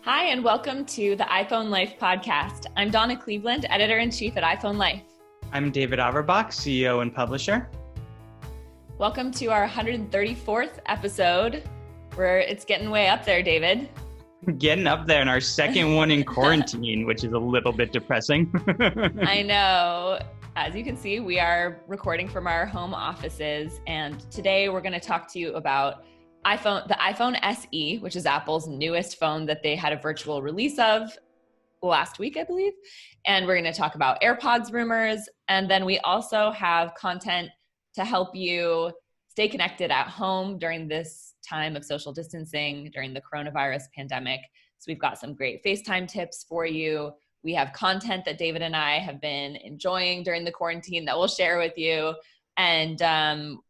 Hi, and welcome to the iPhone Life podcast. I'm Donna Cleveland, editor-in-chief at iPhone Life. I'm David Averbach, CEO and publisher. Welcome to our 134th episode, where it's getting way up there, David. Getting up there in our second one in quarantine, which is a little bit depressing. I know. As you can see, we are recording from our home offices, and today we're going to talk to you about the iPhone SE, which is Apple's newest phone that they had a virtual release of last week, I believe. And we're going to talk about AirPods rumors. And then we also have content to help you stay connected at home during this time of social distancing, during the coronavirus pandemic. So we've got some great FaceTime tips for you. We have content that David and I have been enjoying during the quarantine that we'll share with you. And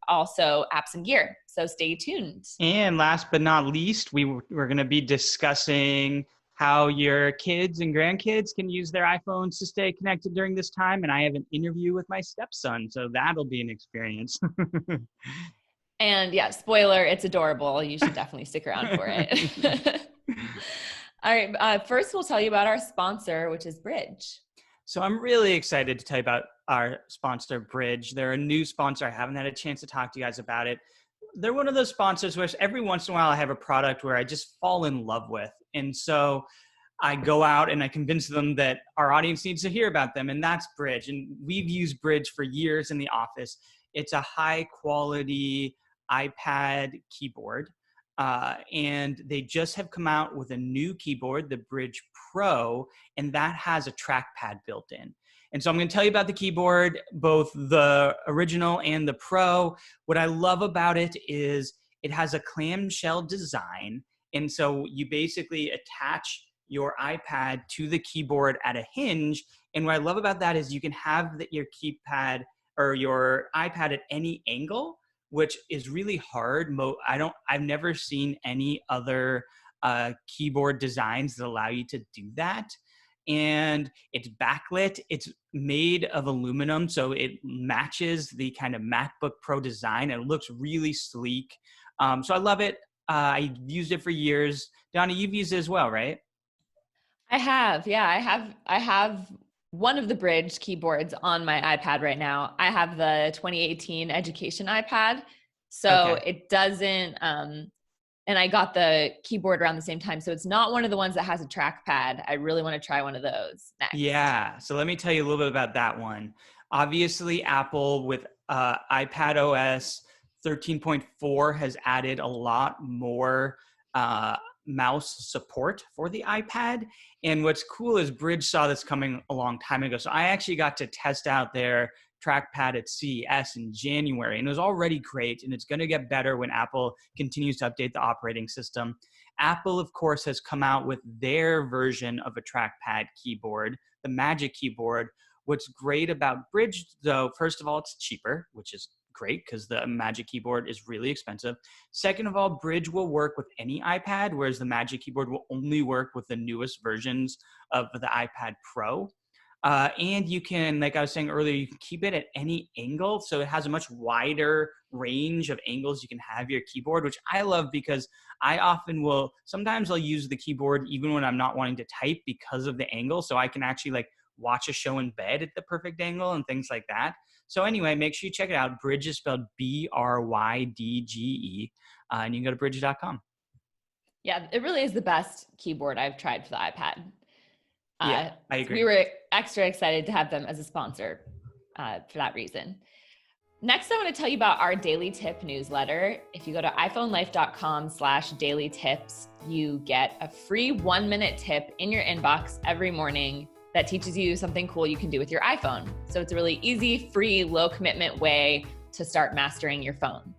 also apps and gear. So stay tuned. And last but not least, we're going to be discussing how your kids and grandkids can use their iPhones to stay connected during this time. And I have an interview with my stepson, so that'll be an experience. And yeah, spoiler, it's adorable. You should definitely stick around for it. All right, first we'll tell you about our sponsor, which is Bridge. So I'm really excited to tell you about our sponsor, Bridge. They're a new sponsor. I haven't had a chance to talk to you guys about it. They're one of those sponsors where every once in a while I have a product where I just fall in love with. And so I go out and I convince them that our audience needs to hear about them, and that's Bridge. And we've used Bridge for years in the office. It's a high quality iPad keyboard. And they just have come out with a new keyboard, the Bridge Pro, and that has a trackpad built in. And so I'm going to tell you about the keyboard, both the original and the Pro. What I love about it is it has a clamshell design. And so you basically attach your iPad to the keyboard at a hinge. And what I love about that is you can have your keypad or your iPad at any angle, which is really hard. I've never seen any other keyboard designs that allow you to do that. And it's backlit. It's made of aluminum, so it matches the kind of MacBook Pro design. And it looks really sleek. So I love it. I've used it for years. Donna, you've used it as well, right? I have, yeah. I have one of the Bridge keyboards on my iPad right now. I have the 2018 education iPad. So Okay. it doesn't, and I got the keyboard around the same time. So it's not one of the ones that has a trackpad. I really want to try one of those next. Yeah. So let me tell you a little bit about that one. Obviously, Apple with iPad OS 13.4 has added a lot more mouse support for the iPad. And what's cool is Bridge saw this coming a long time ago. So I actually got to test out their trackpad at CES in January, and it was already great, and it's going to get better when Apple continues to update the operating system. Apple, of course, has come out with their version of a trackpad keyboard, the Magic Keyboard. What's great about Bridge, though, first of all, it's cheaper, which is great because the Magic Keyboard is really expensive. Second of all, Bridge will work with any iPad, whereas the Magic Keyboard will only work with the newest versions of the iPad Pro. And you can, like I was saying earlier, you can keep it at any angle. So it has a much wider range of angles you can have your keyboard, which I love because sometimes I'll use the keyboard even when I'm not wanting to type because of the angle. So I can actually watch a show in bed at the perfect angle and things like that. So anyway, make sure you check it out. Bridge is spelled BRYDGE, and you can go to bridge.com. Yeah, it really is the best keyboard I've tried for the iPad. Yeah, I agree. We were extra excited to have them as a sponsor for that reason. Next, I want to tell you about our daily tip newsletter. If you go to iPhoneLife.com/daily tips, you get a free 1-minute tip in your inbox every morning that teaches you something cool you can do with your iPhone. So it's a really easy, free, low commitment way to start mastering your phone.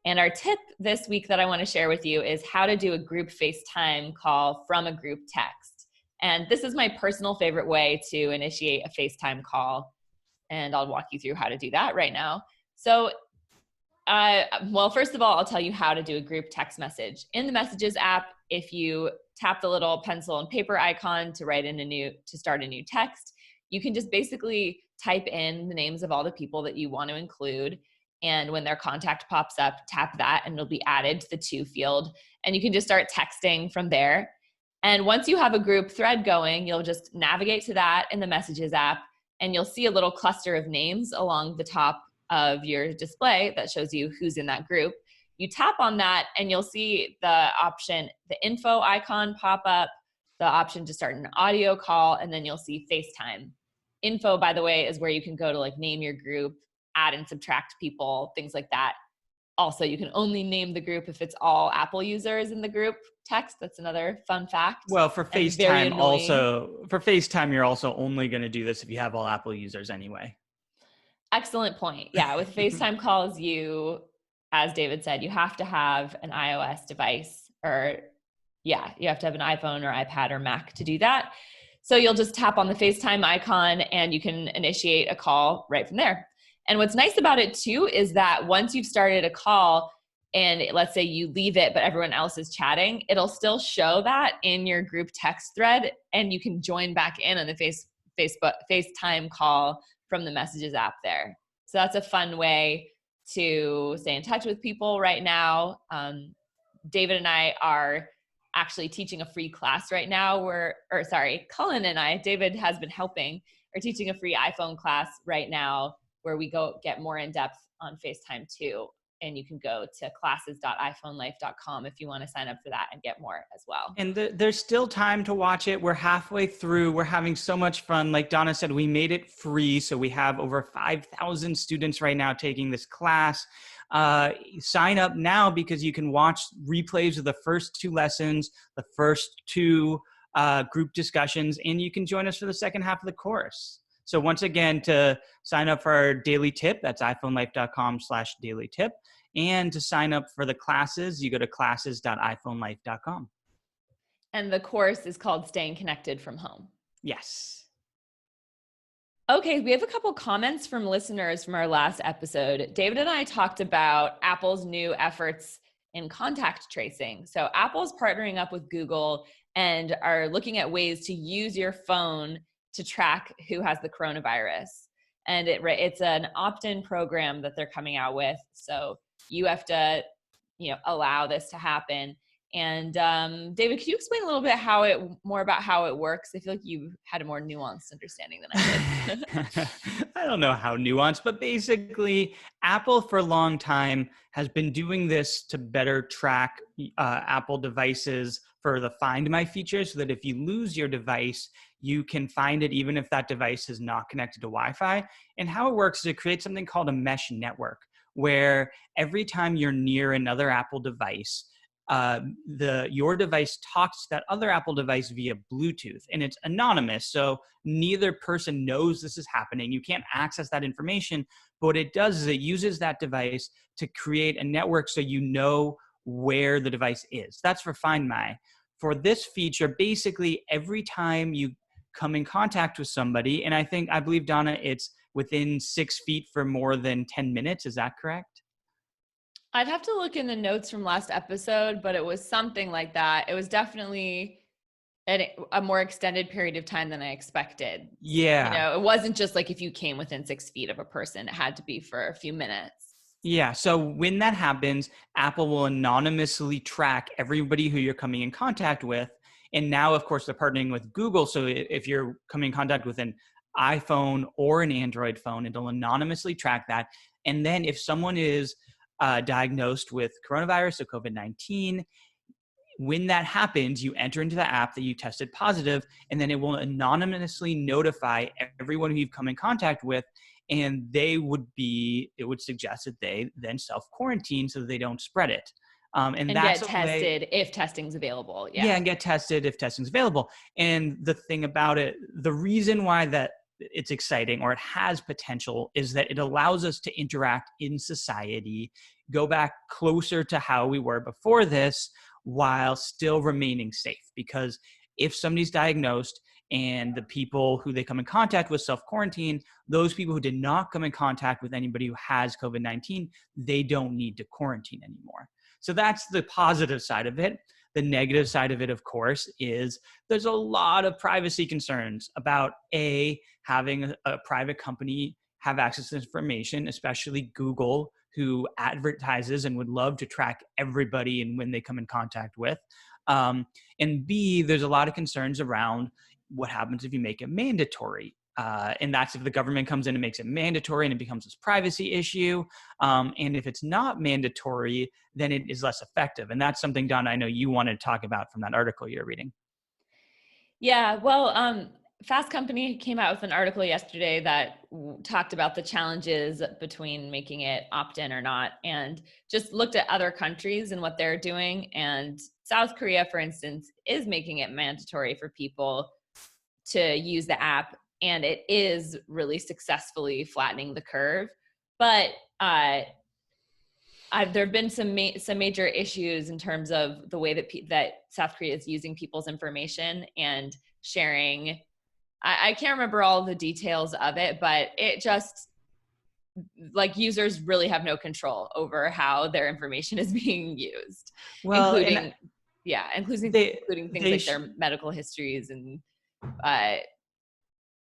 And our tip this week that I want to share with you is how to do a group FaceTime call from a group text. And this is my personal favorite way to initiate a FaceTime call. And I'll walk you through how to do that right now. So, first of all, I'll tell you how to do a group text message. In the Messages app, if you tap the little pencil and paper icon to start a new text, you can just basically type in the names of all the people that you want to include. And when their contact pops up, tap that and it'll be added to the to field. And you can just start texting from there. And once you have a group thread going, you'll just navigate to that in the Messages app, and you'll see a little cluster of names along the top of your display that shows you who's in that group. You tap on that and you'll see the option, the info icon pop up, the option to start an audio call, and then you'll see FaceTime. Info, by the way, is where you can go to like name your group, add and subtract people, things like that. Also, you can only name the group if it's all Apple users in the group text. That's another fun fact. Well, for FaceTime you're also only going to do this if you have all Apple users anyway. Excellent point. Yeah, with FaceTime calls, as David said, you have to have an iOS device, or you have to have an iPhone or iPad or Mac to do that. So you'll just tap on the FaceTime icon and you can initiate a call right from there. And what's nice about it too is that once you've started a call and let's say you leave it, but everyone else is chatting, it'll still show that in your group text thread, and you can join back in on the FaceTime call from the Messages app there. So that's a fun way to stay in touch with people right now. David and I are actually teaching a free class right now. Cullen and I, David has been helping, are teaching a free iPhone class right now where we go get more in depth on FaceTime too. And you can go to classes.iphonelife.com if you want to sign up for that and get more as well. And there's still time to watch it. We're halfway through. We're having so much fun. Like Donna said, we made it free. So we have over 5,000 students right now taking this class. Sign up now because you can watch replays of the first 2 lessons, the first 2 group discussions, and you can join us for the second half of the course. So once again, to sign up for our daily tip, that's iphonelife.com/daily tip. And to sign up for the classes, you go to classes.iphonelife.com. And the course is called Staying Connected from Home. Yes. Okay, we have a couple comments from listeners from our last episode. David and I talked about Apple's new efforts in contact tracing. So Apple's partnering up with Google and are looking at ways to use your phone to track who has the coronavirus. And it's an opt-in program that they're coming out with. So you have to, allow this to happen. And David, could you explain a little bit more about how it works? I feel like you had a more nuanced understanding than I did. I don't know how nuanced, but basically Apple for a long time has been doing this to better track Apple devices for the Find My feature, so that if you lose your device, you can find it even if that device is not connected to Wi-Fi. And how it works is it creates something called a mesh network, where every time you're near another Apple device, your device talks to that other Apple device via Bluetooth, and it's anonymous. So neither person knows this is happening. You can't access that information, but what it does is it uses that device to create a network so you know where the device is. That's for Find My. For this feature, basically every time you come in contact with somebody, and I believe, Donna, it's within 6 feet for more than 10 minutes. Is that correct? I'd have to look in the notes from last episode, but it was something like that. It was definitely a more extended period of time than I expected. Yeah. It wasn't just like if you came within 6 feet of a person, it had to be for a few minutes. Yeah. So when that happens, Apple will anonymously track everybody who you're coming in contact with. And now, of course, they're partnering with Google. So if you're coming in contact with an iPhone or an Android phone, it'll anonymously track that. And then if someone is diagnosed with coronavirus or COVID-19, when that happens, you enter into the app that you tested positive, and then it will anonymously notify everyone who you've come in contact with, and it would suggest that they then self-quarantine so that they don't spread it. And that's get tested if testing's available. Yeah, and get tested if testing's available. And the thing about it, the reason why that it's exciting or it has potential is that it allows us to interact in society, go back closer to how we were before this while still remaining safe. Because if somebody's diagnosed and the people who they come in contact with self-quarantine, those people who did not come in contact with anybody who has COVID-19, they don't need to quarantine anymore. So that's the positive side of it. The negative side of it, of course, is there's a lot of privacy concerns about having a private company have access to information, especially Google, who advertises and would love to track everybody and when they come in contact with. And B, there's a lot of concerns around what happens if you make it mandatory. And that's if the government comes in and makes it mandatory and it becomes this privacy issue. And if it's not mandatory, then it is less effective. And that's something, Donna, I know you wanted to talk about from that article you're reading. Yeah, well, Fast Company came out with an article yesterday that talked about the challenges between making it opt-in or not, and just looked at other countries and what they're doing. And South Korea, for instance, is making it mandatory for people to use the app, and it is really successfully flattening the curve. But there have been some major issues in terms of the way that South Korea is using people's information and sharing. I can't remember all the details of it, but it just, like, users really have no control over how their information is being used, Well, including things like their medical histories and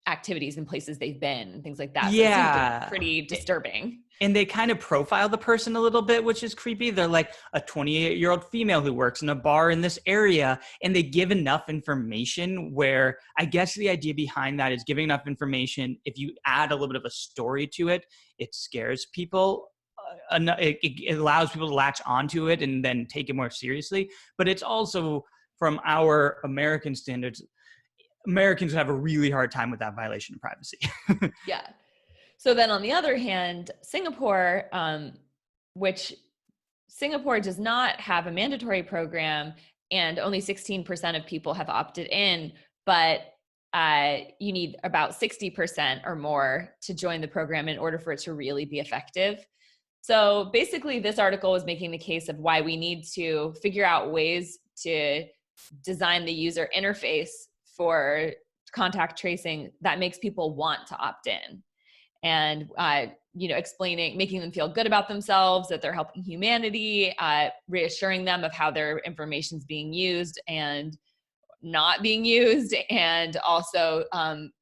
activities and places they've been and things like that. Yeah. So it's pretty disturbing. And they kind of profile the person a little bit, which is creepy. They're like a 28-year-old female who works in a bar in this area, and they give enough information where I guess the idea behind that is giving enough information. If you add a little bit of a story to it, it scares people. It allows people to latch onto it and then take it more seriously. But it's also, from our American standards, Americans have a really hard time with that violation of privacy. Yeah. So then on the other hand, Singapore, which Singapore does not have a mandatory program, and only 16% of people have opted in, but you need about 60% or more to join the program in order for it to really be effective. So basically, this article is making the case of why we need to figure out ways to design the user interface for contact tracing that makes people want to opt in. And, making them feel good about themselves, that they're helping humanity, reassuring them of how their information is being used and not being used, and also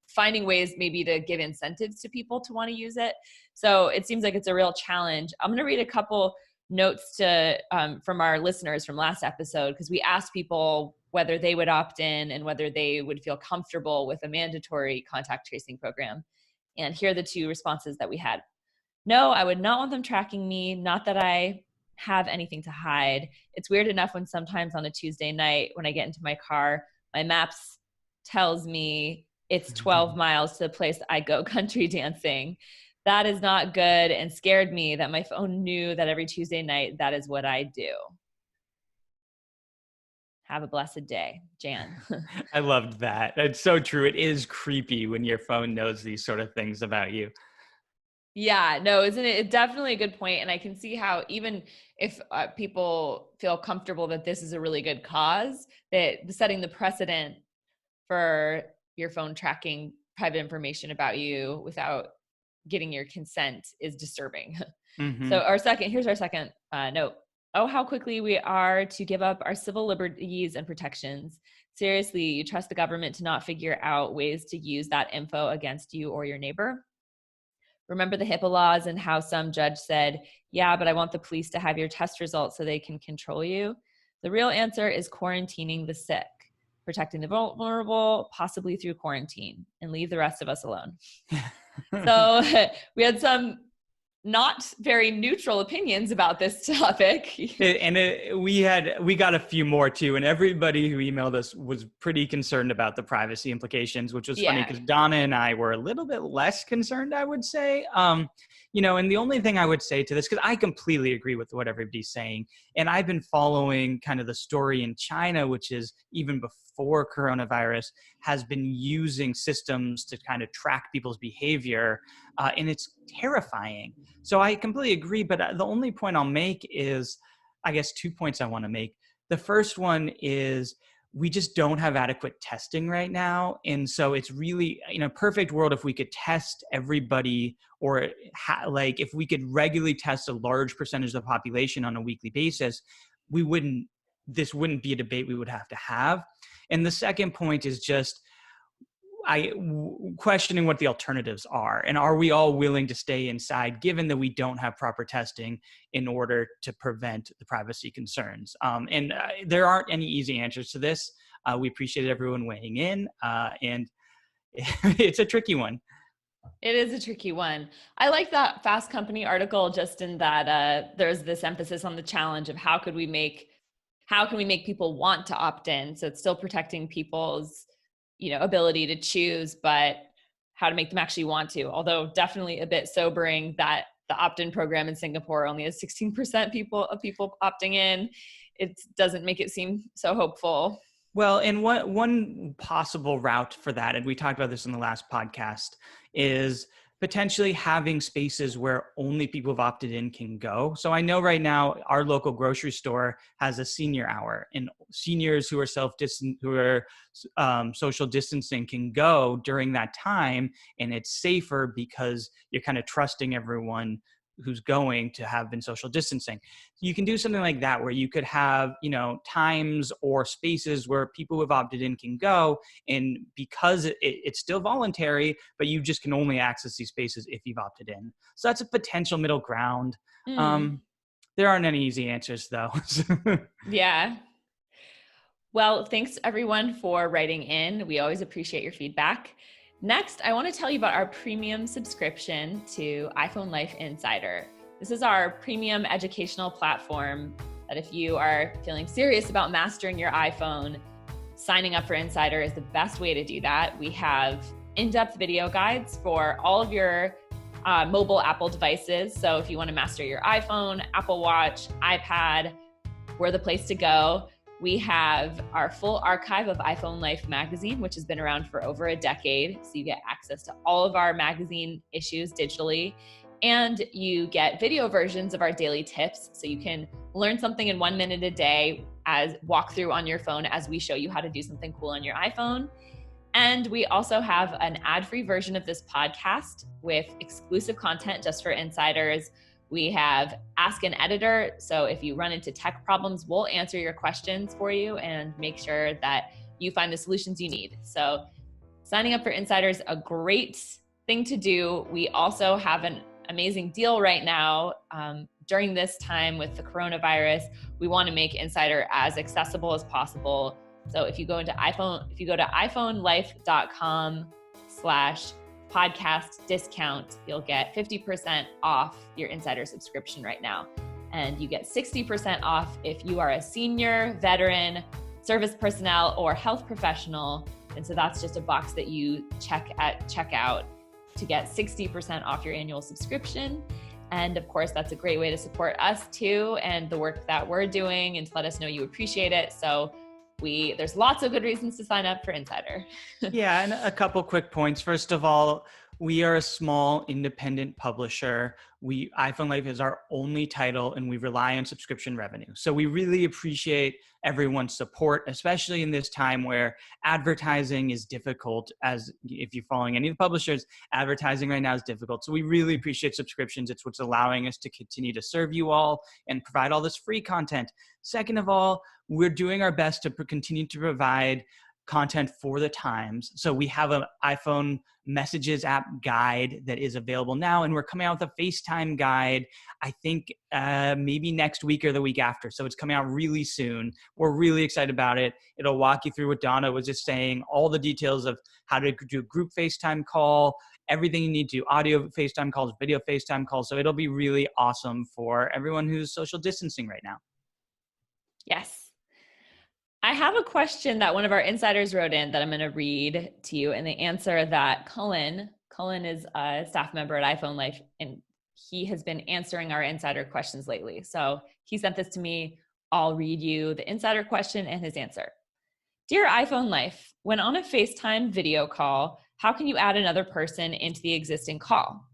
finding ways maybe to give incentives to people to want to use it. So it seems like it's a real challenge. I'm going to read a couple notes from our listeners from last episode, because we asked people whether they would opt in and whether they would feel comfortable with a mandatory contact tracing program. And here are the two responses that we had. No, I would not want them tracking me. Not that I have anything to hide. It's weird enough when sometimes on a Tuesday night when I get into my car, my maps tells me it's 12 miles to the place I go country dancing. That is not good, and scared me that my phone knew that every Tuesday night that is what I do. Have a blessed day, Jan. I loved that. It's so true. It is creepy when your phone knows these sort of things about you. Yeah, no, isn't it? It's definitely a good point. And I can see how even if people feel comfortable that this is a really good cause, that setting the precedent for your phone tracking private information about you without getting your consent is disturbing. Mm-hmm. So here's our second note. Oh, how quickly we are to give up our civil liberties and protections. Seriously, you trust the government to not figure out ways to use that info against you or your neighbor? Remember the HIPAA laws and how some judge said, yeah, but I want the police to have your test results so they can control you? The real answer is quarantining the sick, protecting the vulnerable, possibly through quarantine, and leave the rest of us alone. So we had some not very neutral opinions about this topic. We got a few more too, and everybody who emailed us was pretty concerned about the privacy implications, which was funny because Donna and I were a little bit less concerned, I would say. And the only thing I would say to this, because I completely agree with what everybody's saying, and I've been following kind of the story in China, which is even before coronavirus, has been using systems to kind of track people's behavior, and it's terrifying. So I completely agree, but the only point I'll make is, I guess, 2 points I want to make. The first one is we just don't have adequate testing right now. And so it's really, in a perfect world, if we could test everybody, or if we could regularly test a large percentage of the population on a weekly basis, this wouldn't be a debate we would have to have. And the second point is just, questioning what the alternatives are, and are we all willing to stay inside given that we don't have proper testing in order to prevent the privacy concerns. And there aren't any easy answers to this. We appreciate everyone weighing in, and it's a tricky one. It is a tricky one. I like that Fast Company article, just in that there's this emphasis on the challenge of how can we make people want to opt in. So it's still protecting people's, ability to choose, but how to make them actually want to. Although definitely a bit sobering that the opt-in program in Singapore only has 16% of people opting in. It doesn't make it seem so hopeful. Well, and one possible route for that, and we talked about this in the last podcast, is potentially having spaces where only people who've opted in can go. So I know right now our local grocery store has a senior hour, and seniors who are social distancing can go during that time, and it's safer because you're kind of trusting everyone who's going to have been social distancing. You can do something like that where you could have, times or spaces where people who have opted in can go. And because it's still voluntary, but you just can only access these spaces if you've opted in. So that's a potential middle ground. There aren't any easy answers though. Yeah. Well, thanks everyone for writing in. We always appreciate your feedback. Next, I want to tell you about our premium subscription to iPhone Life Insider. This is our premium educational platform that if you are feeling serious about mastering your iPhone, signing up for Insider is the best way to do that. We have in-depth video guides for all of your mobile Apple devices. So if you want to master your iPhone, Apple Watch, iPad, we're the place to go. We have our full archive of iPhone Life magazine, which has been around for over a decade. So you get access to all of our magazine issues digitally, and you get video versions of our daily tips. So you can learn something in 1 minute a day as walk through on your phone as we show you how to do something cool on your iPhone. And we also have an ad-free version of this podcast with exclusive content just for insiders. We have Ask an Editor. So if you run into tech problems, we'll answer your questions for you and make sure that you find the solutions you need. So signing up for Insider is a great thing to do. We also have an amazing deal right now. During this time with the coronavirus, we want to make Insider as accessible as possible. So if you go to iPhoneLife.com/podcast discount, you'll get 50% off your Insider subscription right now. And you get 60% off if you are a senior, veteran, service personnel, or health professional. And so that's just a box that you check at checkout to get 60% off your annual subscription. And of course, that's a great way to support us too and the work that we're doing, and to let us know you appreciate it. So there's lots of good reasons to sign up for Insider. Yeah, and a couple quick points. First of all, we are a small independent publisher. iPhone Life is our only title, and we rely on subscription revenue. So we really appreciate everyone's support, especially in this time where advertising is difficult. As if you're following any of the publishers, advertising right now is difficult. So we really appreciate subscriptions. It's what's allowing us to continue to serve you all and provide all this free content. Second of all, we're doing our best to continue to provide content for the times. So we have an iPhone Messages app guide that is available now, and we're coming out with a FaceTime guide, I think maybe next week or the week after. So it's coming out really soon. We're really excited about it. It'll walk you through what Donna was just saying, all the details of how to do a group FaceTime call, everything you need to, audio FaceTime calls, video FaceTime calls. So it'll be really awesome for everyone who's social distancing right now. Yes. I have a question that one of our insiders wrote in that I'm going to read to you, and the answer that Cullen is a staff member at iPhone Life, and he has been answering our insider questions lately. So he sent this to me. I'll read you the insider question and his answer. Dear iPhone Life, when on a FaceTime video call, how can you add another person into the existing call?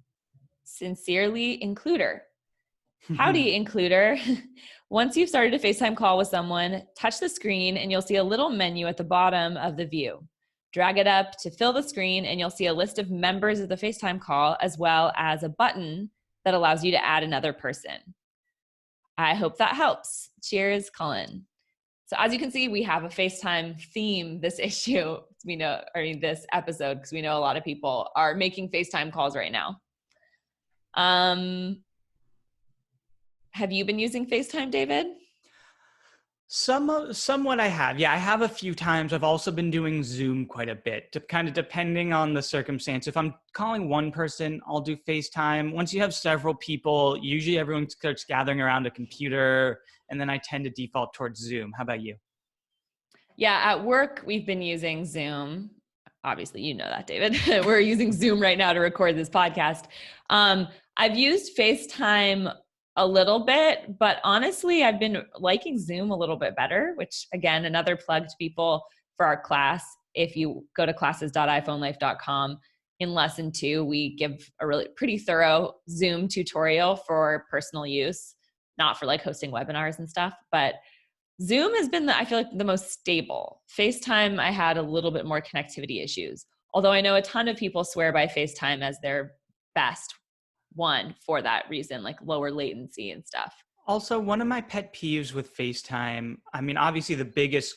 Sincerely, Includer. Howdy, Includer. Once you've started a FaceTime call with someone, touch the screen and you'll see a little menu at the bottom of the view. Drag it up to fill the screen and you'll see a list of members of the FaceTime call, as well as a button that allows you to add another person. I hope that helps. Cheers, Colin. So as you can see, we have a FaceTime theme this issue. This episode, because we know a lot of people are making FaceTime calls right now. Have you been using FaceTime, David? Somewhat I have. Yeah, I have a few times. I've also been doing Zoom quite a bit, kind of depending on the circumstance. If I'm calling one person, I'll do FaceTime. Once you have several people, usually everyone starts gathering around a computer, and then I tend to default towards Zoom. How about you? Yeah, at work, we've been using Zoom. Obviously, you know that, David. We're using Zoom right now to record this podcast. I've used FaceTime a little bit, but honestly, I've been liking Zoom a little bit better, which again, another plug to people for our class. If you go to classes.iphonelife.com, in lesson 2, we give a really pretty thorough Zoom tutorial for personal use, not for like hosting webinars and stuff, but Zoom has been, I feel like, the most stable. FaceTime, I had a little bit more connectivity issues. Although I know a ton of people swear by FaceTime as their best one for that reason, like lower latency and stuff. Also, one of my pet peeves with FaceTime, I mean, obviously the biggest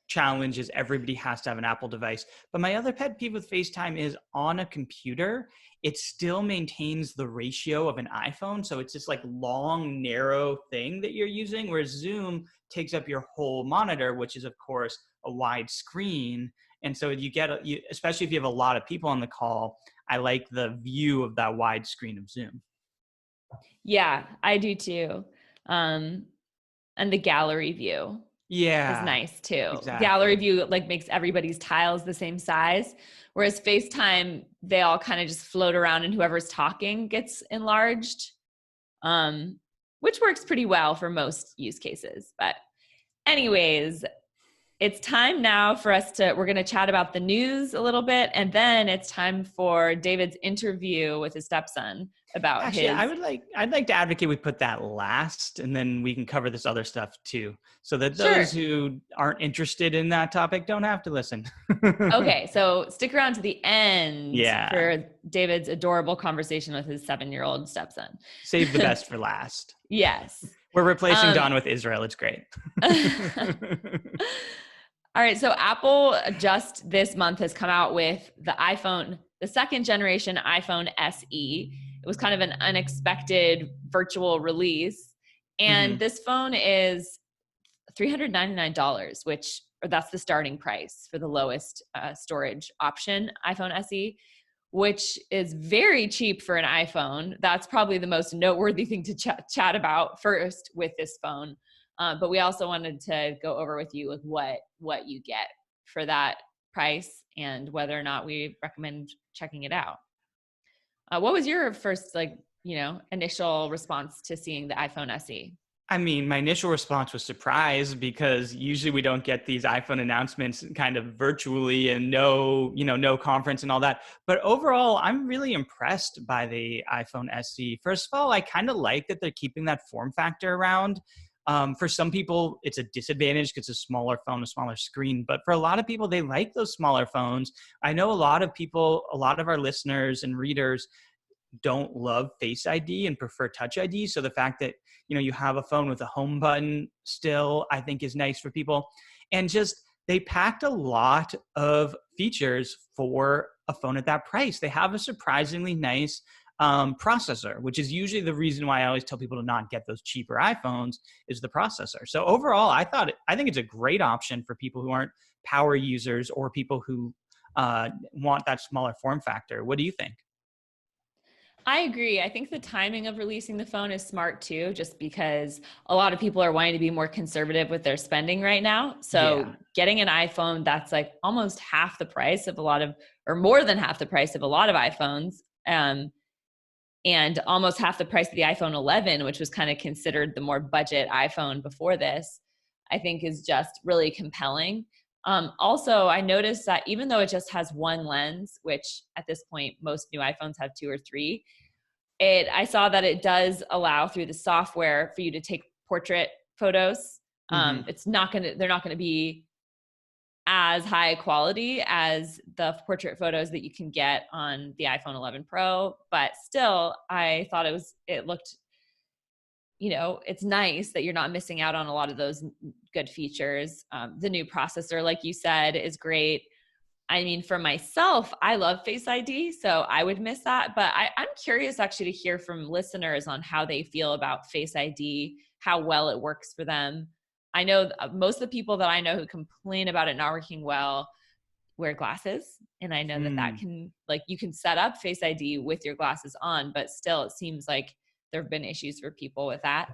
challenge is everybody has to have an Apple device. But my other pet peeve with FaceTime is on a computer, it still maintains the ratio of an iPhone. So it's this like long, narrow thing that you're using, whereas Zoom takes up your whole monitor, which is of course a wide screen. And so especially if you have a lot of people on the call, I like the view of that wide screen of Zoom. Yeah, I do too. And the gallery view. Yeah, is nice too. Exactly. Gallery view like makes everybody's tiles the same size, whereas FaceTime, they all kind of just float around and whoever's talking gets enlarged, which works pretty well for most use cases. But anyways, it's time now for we're going to chat about the news a little bit, and then it's time for David's interview with his stepson about Actually, his... I'd like to advocate we put that last, and then we can cover this other stuff too, so that those who aren't interested in that topic don't have to listen. Okay, so stick around to the end for David's adorable conversation with his 7-year-old stepson. Save the best for last. Yes. We're replacing Don with Israel. It's great. All right, so Apple just this month has come out with the iPhone, the second generation iPhone SE. It was kind of an unexpected virtual release. And this phone is $399, or that's the starting price for the lowest storage option, iPhone SE, which is very cheap for an iPhone. That's probably the most noteworthy thing to chat about first with this phone. But we also wanted to go over with you like what you get for that price and whether or not we recommend checking it out. What was your first initial response to seeing the iPhone SE? I mean, my initial response was surprise, because usually we don't get these iPhone announcements kind of virtually and no conference and all that. But overall, I'm really impressed by the iPhone SE. First of all, I kind of like that they're keeping that form factor around. For some people, it's a disadvantage because it's a smaller phone, a smaller screen. But for a lot of people, they like those smaller phones. I know a lot of our listeners and readers don't love Face ID and prefer Touch ID. So the fact that, you have a phone with a home button still, I think is nice for people. And just, they packed a lot of features for a phone at that price. They have a surprisingly nice processor, which is usually the reason why I always tell people to not get those cheaper iPhones, is the processor. So overall, I think it's a great option for people who aren't power users or people who want that smaller form factor. What do you think? I agree. I think the timing of releasing the phone is smart too, just because a lot of people are wanting to be more conservative with their spending right now. So getting an iPhone that's like almost half the price of or more than half the price of a lot of iPhones, and almost half the price of the iPhone 11, which was kind of considered the more budget iPhone before this, I think is just really compelling. Also, I noticed that even though it just has one lens, which at this point, most new iPhones have 2 or 3, I saw that it does allow through the software for you to take portrait photos. They're not going to be as high quality as the portrait photos that you can get on the iPhone 11 Pro, but still, I thought it looked, it's nice that you're not missing out on a lot of those good features. The new processor, like you said, is great. I mean, for myself, I love Face ID, so I would miss that. But I'm curious actually to hear from listeners on how they feel about Face ID, how well it works for them. I know most of the people that I know who complain about it not working well wear glasses. And I know that can, like, you can set up Face ID with your glasses on, but still it seems like there have been issues for people with that.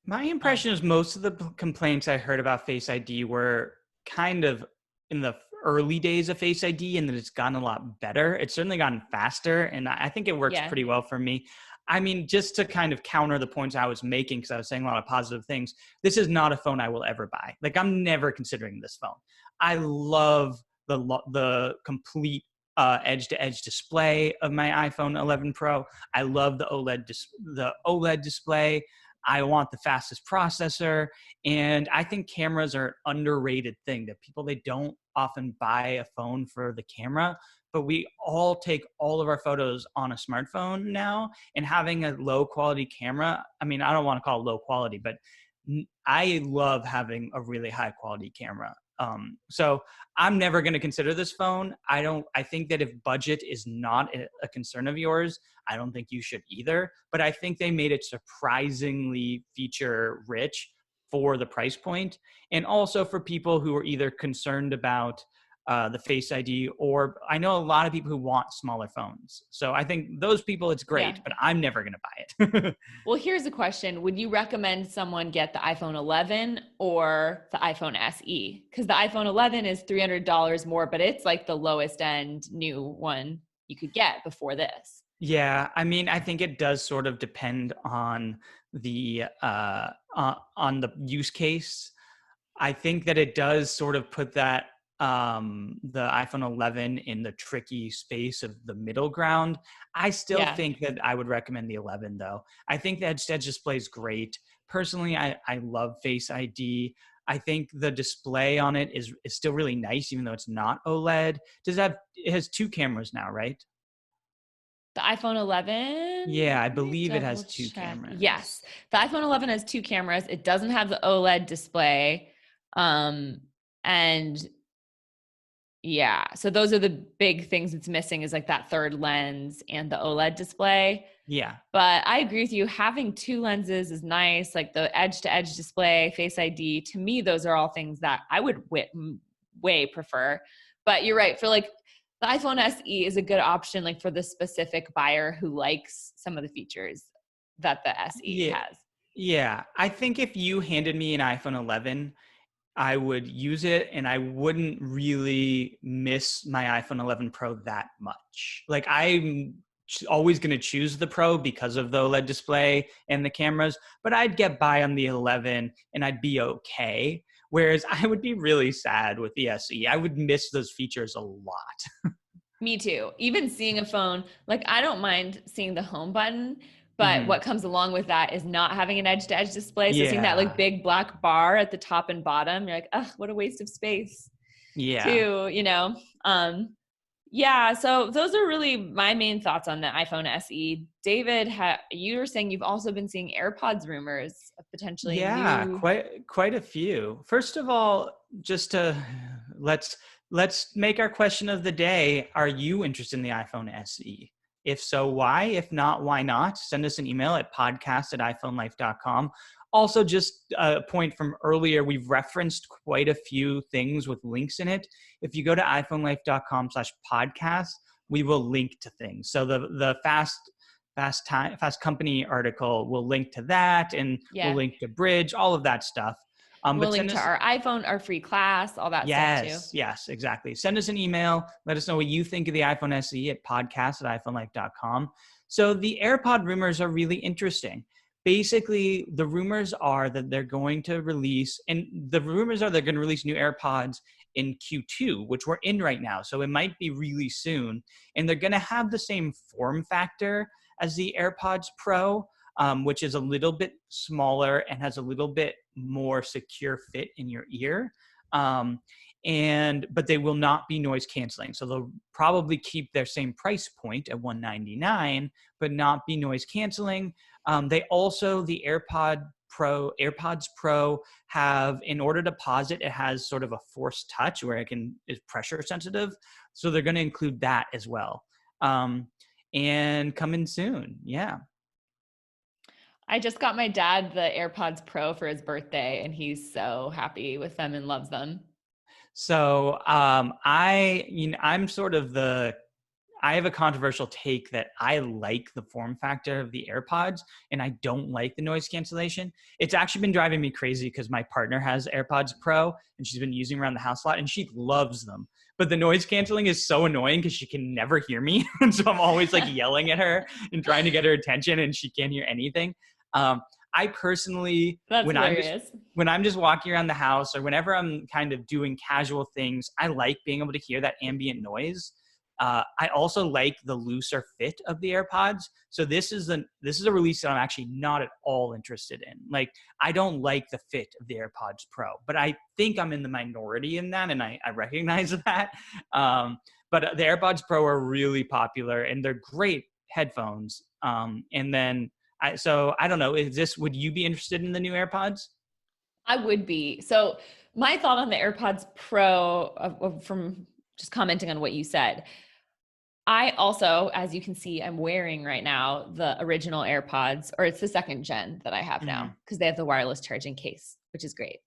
My impression is most of the complaints I heard about Face ID were kind of in the early days of Face ID, and that it's gotten a lot better. It's certainly gotten faster, and I think it works pretty well for me. I mean, just to kind of counter the points I was making, because I was saying a lot of positive things, this is not a phone I will ever buy. Like, I'm never considering this phone. I love the complete edge-to-edge display of my iPhone 11 Pro. I love the OLED display. I want the fastest processor. And I think cameras are an underrated thing, that people, they don't often buy a phone for the camera, but we all take all of our photos on a smartphone now, and having a low quality camera, I mean, I don't want to call it low quality, but I love having a really high quality camera. So I'm never going to consider this phone. I think that if budget is not a concern of yours, I don't think you should either. But I think they made it surprisingly feature rich for the price point. And also for people who are either concerned about the Face ID, or I know a lot of people who want smaller phones. So I think those people, it's great, but I'm never going to buy it. Well, here's a question. Would you recommend someone get the iPhone 11 or the iPhone SE? Because the iPhone 11 is $300 more, but it's like the lowest end new one you could get before this. Yeah, I mean, I think it does sort of depend on the use case. I think that it does sort of put that the iPhone 11 in the tricky space of the middle ground. I still think that I would recommend the 11 though. I think that edge display is great. Personally, I love Face ID. I think the display on it is still really nice, even though it's not OLED. It has 2 cameras now, right? The iPhone 11? Yeah, I believe it has 2 cameras. Yes. The iPhone 11 has 2 cameras. It doesn't have the OLED display. And yeah, so those are the big things it's missing, is like that third lens and the OLED display. Yeah. But I agree with you. Having 2 lenses is nice. Like the edge-to-edge display, Face ID, to me, those are all things that I would way prefer. But you're right. For like the iPhone SE is a good option, like for the specific buyer who likes some of the features that the SE has. Yeah. I think if you handed me an iPhone 11, I would use it, and I wouldn't really miss my iPhone 11 Pro that much. Like, I'm always going to choose the Pro because of the OLED display and the cameras, but I'd get by on the 11 and I'd be okay. Whereas I would be really sad with the SE. I would miss those features a lot. Me too. Even seeing a phone, like I don't mind seeing the home button, but what comes along with that is not having an edge-to-edge display. So seeing that like big black bar at the top and bottom, you're like, ugh, what a waste of space. Yeah. Too, you know? Yeah, so those are really my main thoughts on the iPhone SE. David, you were saying you've also been seeing AirPods rumors of potentially new... quite a few. First of all, just to let's make our question of the day. Are you interested in the iPhone SE? If so, why? If not, why not? Send us an email at podcast@iphonelife.com. Also, just a point from earlier, we've referenced quite a few things with links in it. If you go to iphonelife.com/podcast, we will link to things. So the Fast Company article will link to that, and we'll link to Bridge, all of that stuff. We'll link to our iPhone, our free class, all that stuff too. Yes, exactly. Send us an email. Let us know what you think of the iPhone SE at podcast@iphonelife.com. So the AirPod rumors are really interesting. Basically, the rumors are that they're going to release new AirPods in Q2, which we're in right now. So it might be really soon. And they're going to have the same form factor as the AirPods Pro, which is a little bit smaller and has a little bit more secure fit in your ear. But they will not be noise canceling. So they'll probably keep their same price point at $199, but not be noise canceling. The AirPod AirPods Pro have, in order to pause it, it has sort of a force touch where is pressure sensitive. So they're going to include that as well. And coming soon. Yeah. I just got my dad the AirPods Pro for his birthday, and he's so happy with them and loves them. So I'm sort of I have a controversial take that I like the form factor of the AirPods and I don't like the noise cancellation. It's actually been driving me crazy because my partner has AirPods Pro and she's been using them around the house a lot and she loves them. But the noise canceling is so annoying because she can never hear me. And so I'm always like yelling at her and trying to get her attention and she can't hear anything. I personally, That's hilarious. when I'm just walking around the house or whenever I'm kind of doing casual things, I like being able to hear that ambient noise. I also like the looser fit of the AirPods. So this is a release that I'm actually not at all interested in. Like, I don't like the fit of the AirPods Pro, but I think I'm in the minority in that, and I recognize that. But the AirPods Pro are really popular, and they're great headphones. And then I don't know. Would you be interested in the new AirPods? I would be. So my thought on the AirPods Pro, from just commenting on what you said, I also, as you can see, I'm wearing right now the original AirPods, or it's the second gen that I have now because they have the wireless charging case, which is great.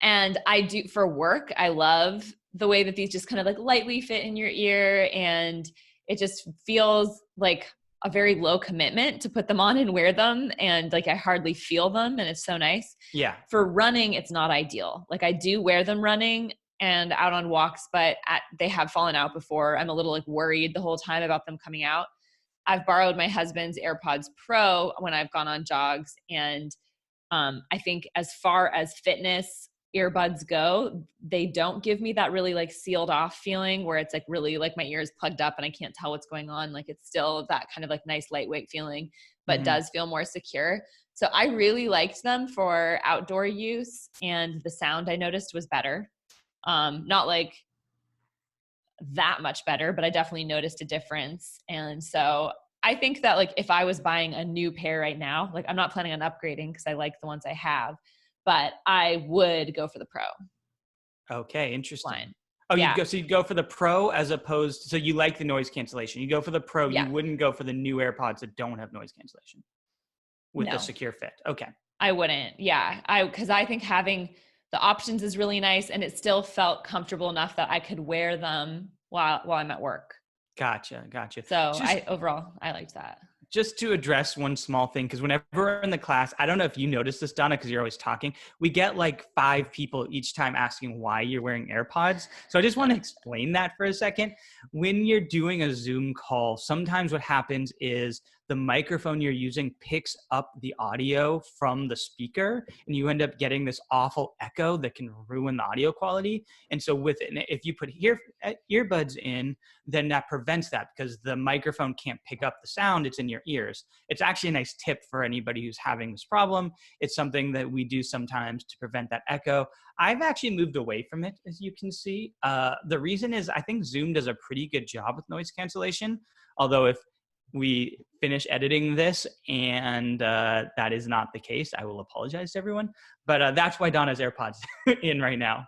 And I do, for work, I love the way that these just kind of like lightly fit in your ear, and it just feels like a very low commitment to put them on and wear them, and like I hardly feel them, and it's so nice. Yeah. For running, it's not ideal. Like I do wear them running and out on walks, but they have fallen out before. I'm a little like worried the whole time about them coming out. I've borrowed my husband's AirPods Pro when I've gone on jogs, and I think as far as fitness earbuds go, they don't give me that really like sealed off feeling where it's like really like my ear is plugged up and I can't tell what's going on. Like it's still that kind of like nice lightweight feeling, but does feel more secure. So I really liked them for outdoor use, and the sound I noticed was better. Not like that much better, but I definitely noticed a difference. And so I think that like if I was buying a new pair right now, like I'm not planning on upgrading because I like the ones I have, but I would go for the Pro. Okay, interesting. Line. Oh, Yeah. you'd go for the Pro as opposed to, so you like the noise cancellation. You go for the Pro, Yeah. You wouldn't go for the new AirPods that don't have noise cancellation with No. the secure fit. Okay. I wouldn't. Yeah. Because I think having the options is really nice, and it still felt comfortable enough that I could wear them while I'm at work. Gotcha. So overall, I liked that. Just to address one small thing, because whenever we're in the class, I don't know if you notice this, Donna, because you're always talking, we get like 5 people each time asking why you're wearing AirPods. So I just want to explain that for a second. When you're doing a Zoom call, sometimes what happens is the microphone you're using picks up the audio from the speaker, and you end up getting this awful echo that can ruin the audio quality. And so if you put earbuds in, then that prevents that because the microphone can't pick up the sound. It's in your ears. It's actually a nice tip for anybody who's having this problem. It's something that we do sometimes to prevent that echo. I've actually moved away from it, as you can see. The reason is I think Zoom does a pretty good job with noise cancellation, although if we finish editing this and that is not the case, I will apologize to everyone. But that's why Donna's AirPods in right now.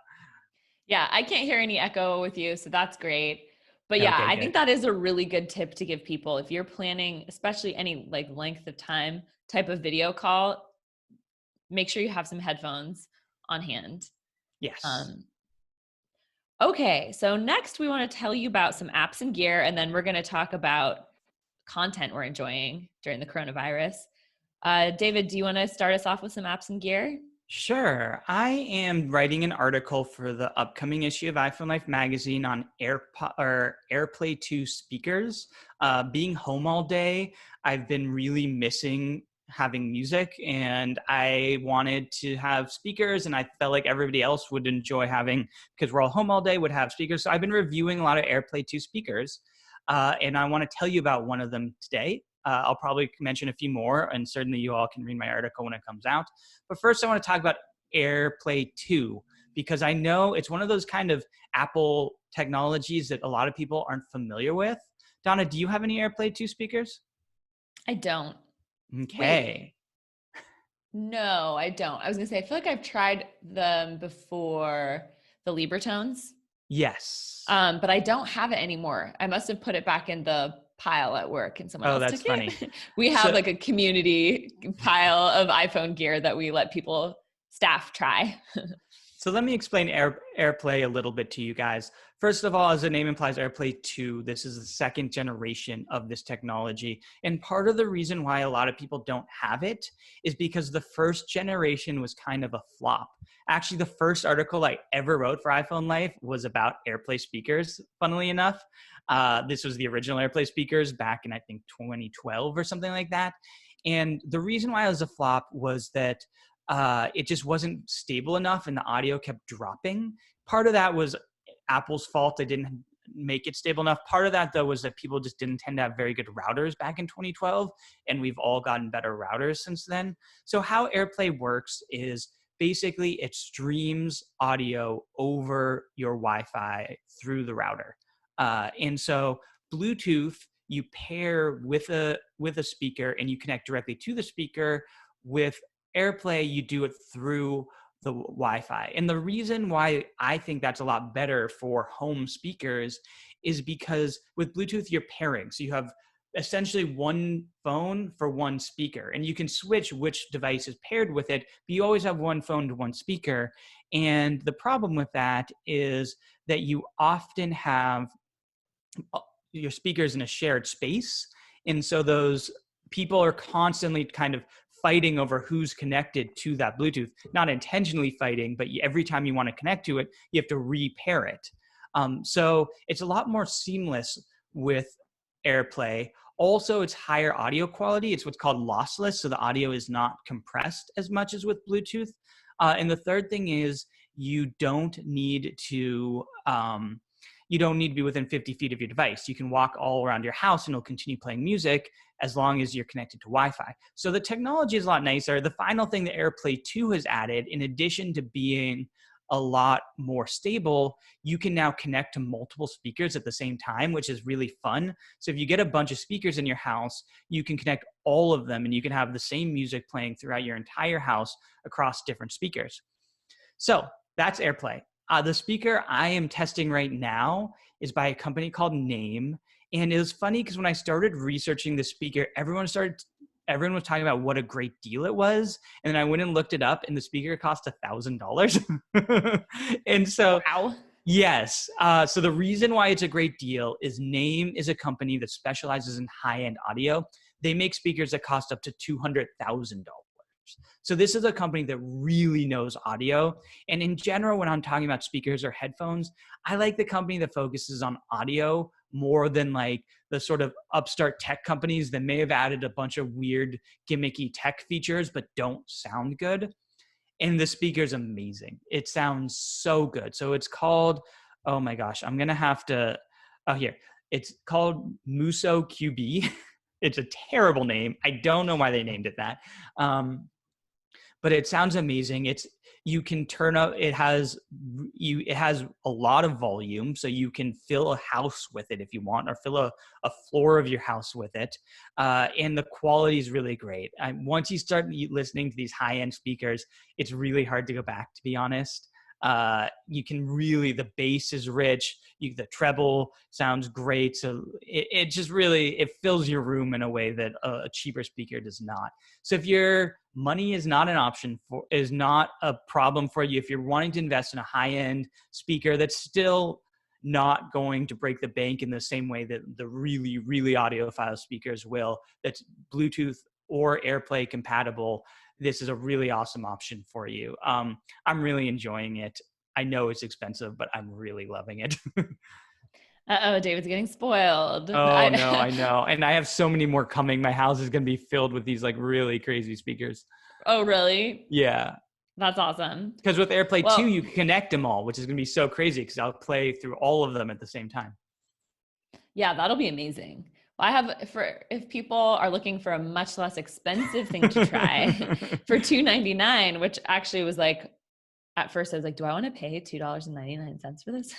Yeah, I can't hear any echo with you, so that's great. But yeah, I think that is a really good tip to give people if you're planning, especially any like length of time type of video call. Make sure you have some headphones on hand. Yes. Okay, so next we want to tell you about some apps and gear, and then we're going to talk about content we're enjoying during the coronavirus. David, do you want to start us off with some apps and gear? Sure. I am writing an article for the upcoming issue of iPhone Life magazine on AirPlay 2 speakers. Being home all day, I've been really missing having music, and I wanted to have speakers, and I felt like everybody else would enjoy having, because we're all home all day, would have speakers. So I've been reviewing a lot of AirPlay 2 speakers, and I want to tell you about one of them today. I'll probably mention a few more, and certainly you all can read my article when it comes out. But first, I want to talk about AirPlay 2, because I know it's one of those kind of Apple technologies that a lot of people aren't familiar with. Donna, do you have any AirPlay 2 speakers? I don't. Okay. No, I don't. I was gonna say, I feel like I've tried them before, the Libertones, Yes. but I don't have it anymore. I must have put it back in the pile at work and someone Oh, else that's took funny. it. We have So like a community pile of iPhone gear that we let people, staff try. So let me explain AirPlay a little bit to you guys. First of all, as the name implies, AirPlay 2, this is the second generation of this technology. And part of the reason why a lot of people don't have it is because the first generation was kind of a flop. Actually, the first article I ever wrote for iPhone Life was about AirPlay speakers, funnily enough. This was the original AirPlay speakers back in, I think, 2012 or something like that. And the reason why it was a flop was that it just wasn't stable enough and the audio kept dropping. Part of that was Apple's fault. They didn't make it stable enough. Part of that, though, was that people just didn't tend to have very good routers back in 2012, and we've all gotten better routers since then. So how AirPlay works is basically it streams audio over your Wi-Fi through the router. And so Bluetooth, you pair with a speaker and you connect directly to the speaker. With AirPlay, you do it through the Wi-Fi. And the reason why I think that's a lot better for home speakers is because with Bluetooth, you're pairing. So you have essentially one phone for one speaker, and you can switch which device is paired with it, but you always have one phone to one speaker. And the problem with that is that you often have your speakers in a shared space. And so those people are constantly kind of fighting over who's connected to that Bluetooth, not intentionally fighting, but every time you want to connect to it, you have to repair it. So it's a lot more seamless with AirPlay. Also, it's higher audio quality. It's what's called lossless, so the audio is not compressed as much as with Bluetooth. And the third thing is you don't need to be within 50 feet of your device. You can walk all around your house and it'll continue playing music as long as you're connected to Wi-Fi. So the technology is a lot nicer. The final thing that AirPlay 2 has added, in addition to being a lot more stable, you can now connect to multiple speakers at the same time, which is really fun. So if you get a bunch of speakers in your house, you can connect all of them and you can have the same music playing throughout your entire house across different speakers. So that's AirPlay. The speaker I am testing right now is by a company called Name. And it was funny because when I started researching the speaker, everyone was talking about what a great deal it was. And then I went and looked it up and the speaker cost $1,000. And so, Wow. yes. So the reason why it's a great deal is Name is a company that specializes in high-end audio. They make speakers that cost up to $200,000. So this is a company that really knows audio. And in general, when I'm talking about speakers or headphones, I like the company that focuses on audio more than like the sort of upstart tech companies that may have added a bunch of weird gimmicky tech features but don't sound good. And the speaker's amazing. It sounds so good. So it's called, oh my gosh, I'm gonna have to, oh here. It's called Muso QB. It's a terrible name. I don't know why they named it that. But it sounds amazing. You can turn up. It has a lot of volume, so you can fill a house with it if you want, or fill a floor of your house with it. And the quality is really great. Once you start listening to these high end speakers, it's really hard to go back, to be honest. You can really, the bass is rich. The treble sounds great. So it just really, it fills your room in a way that a cheaper speaker does not. So if your money is not is not a problem for you, if you're wanting to invest in a high end speaker that's still not going to break the bank in the same way that the really, really audiophile speakers will, that's Bluetooth or AirPlay compatible, this is a really awesome option for you. I'm really enjoying it. I know it's expensive, but I'm really loving it. Uh-oh, David's getting spoiled. Oh no, I know. And I have so many more coming. My house is going to be filled with these like really crazy speakers. Oh, really? Yeah. That's awesome. Because with AirPlay 2, Well, you can connect them all, which is going to be so crazy because I'll play through all of them at the same time. yeah, that'll be amazing. Well, if people are looking for a much less expensive thing to try for $2.99, which actually was like, at first I was like, do I want to pay $2.99 for this?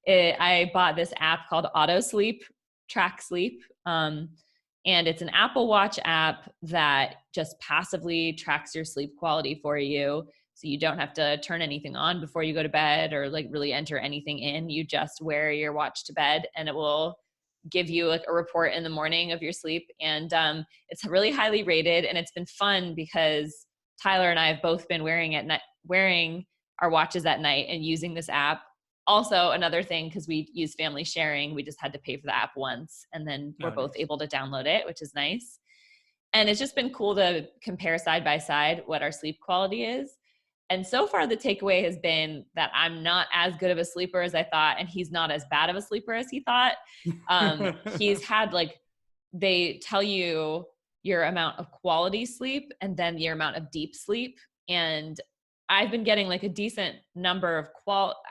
I bought this app called Auto Sleep, Track Sleep. And it's an Apple Watch app that just passively tracks your sleep quality for you. So you don't have to turn anything on before you go to bed or like really enter anything in. You just wear your watch to bed and it will give you like a report in the morning of your sleep. And it's really highly rated, and it's been fun because Tyler and I have both been wearing our watches at night and using this app. Also, another thing, because we use family sharing, we just had to pay for the app once, and then we're both nice. able to download it, which is nice. And it's just been cool to compare side by side what our sleep quality is. And so far, the takeaway has been that I'm not as good of a sleeper as I thought, and he's not as bad of a sleeper as he thought. He's had like, they tell you your amount of quality sleep and then your amount of deep sleep. And I've been getting like a decent number of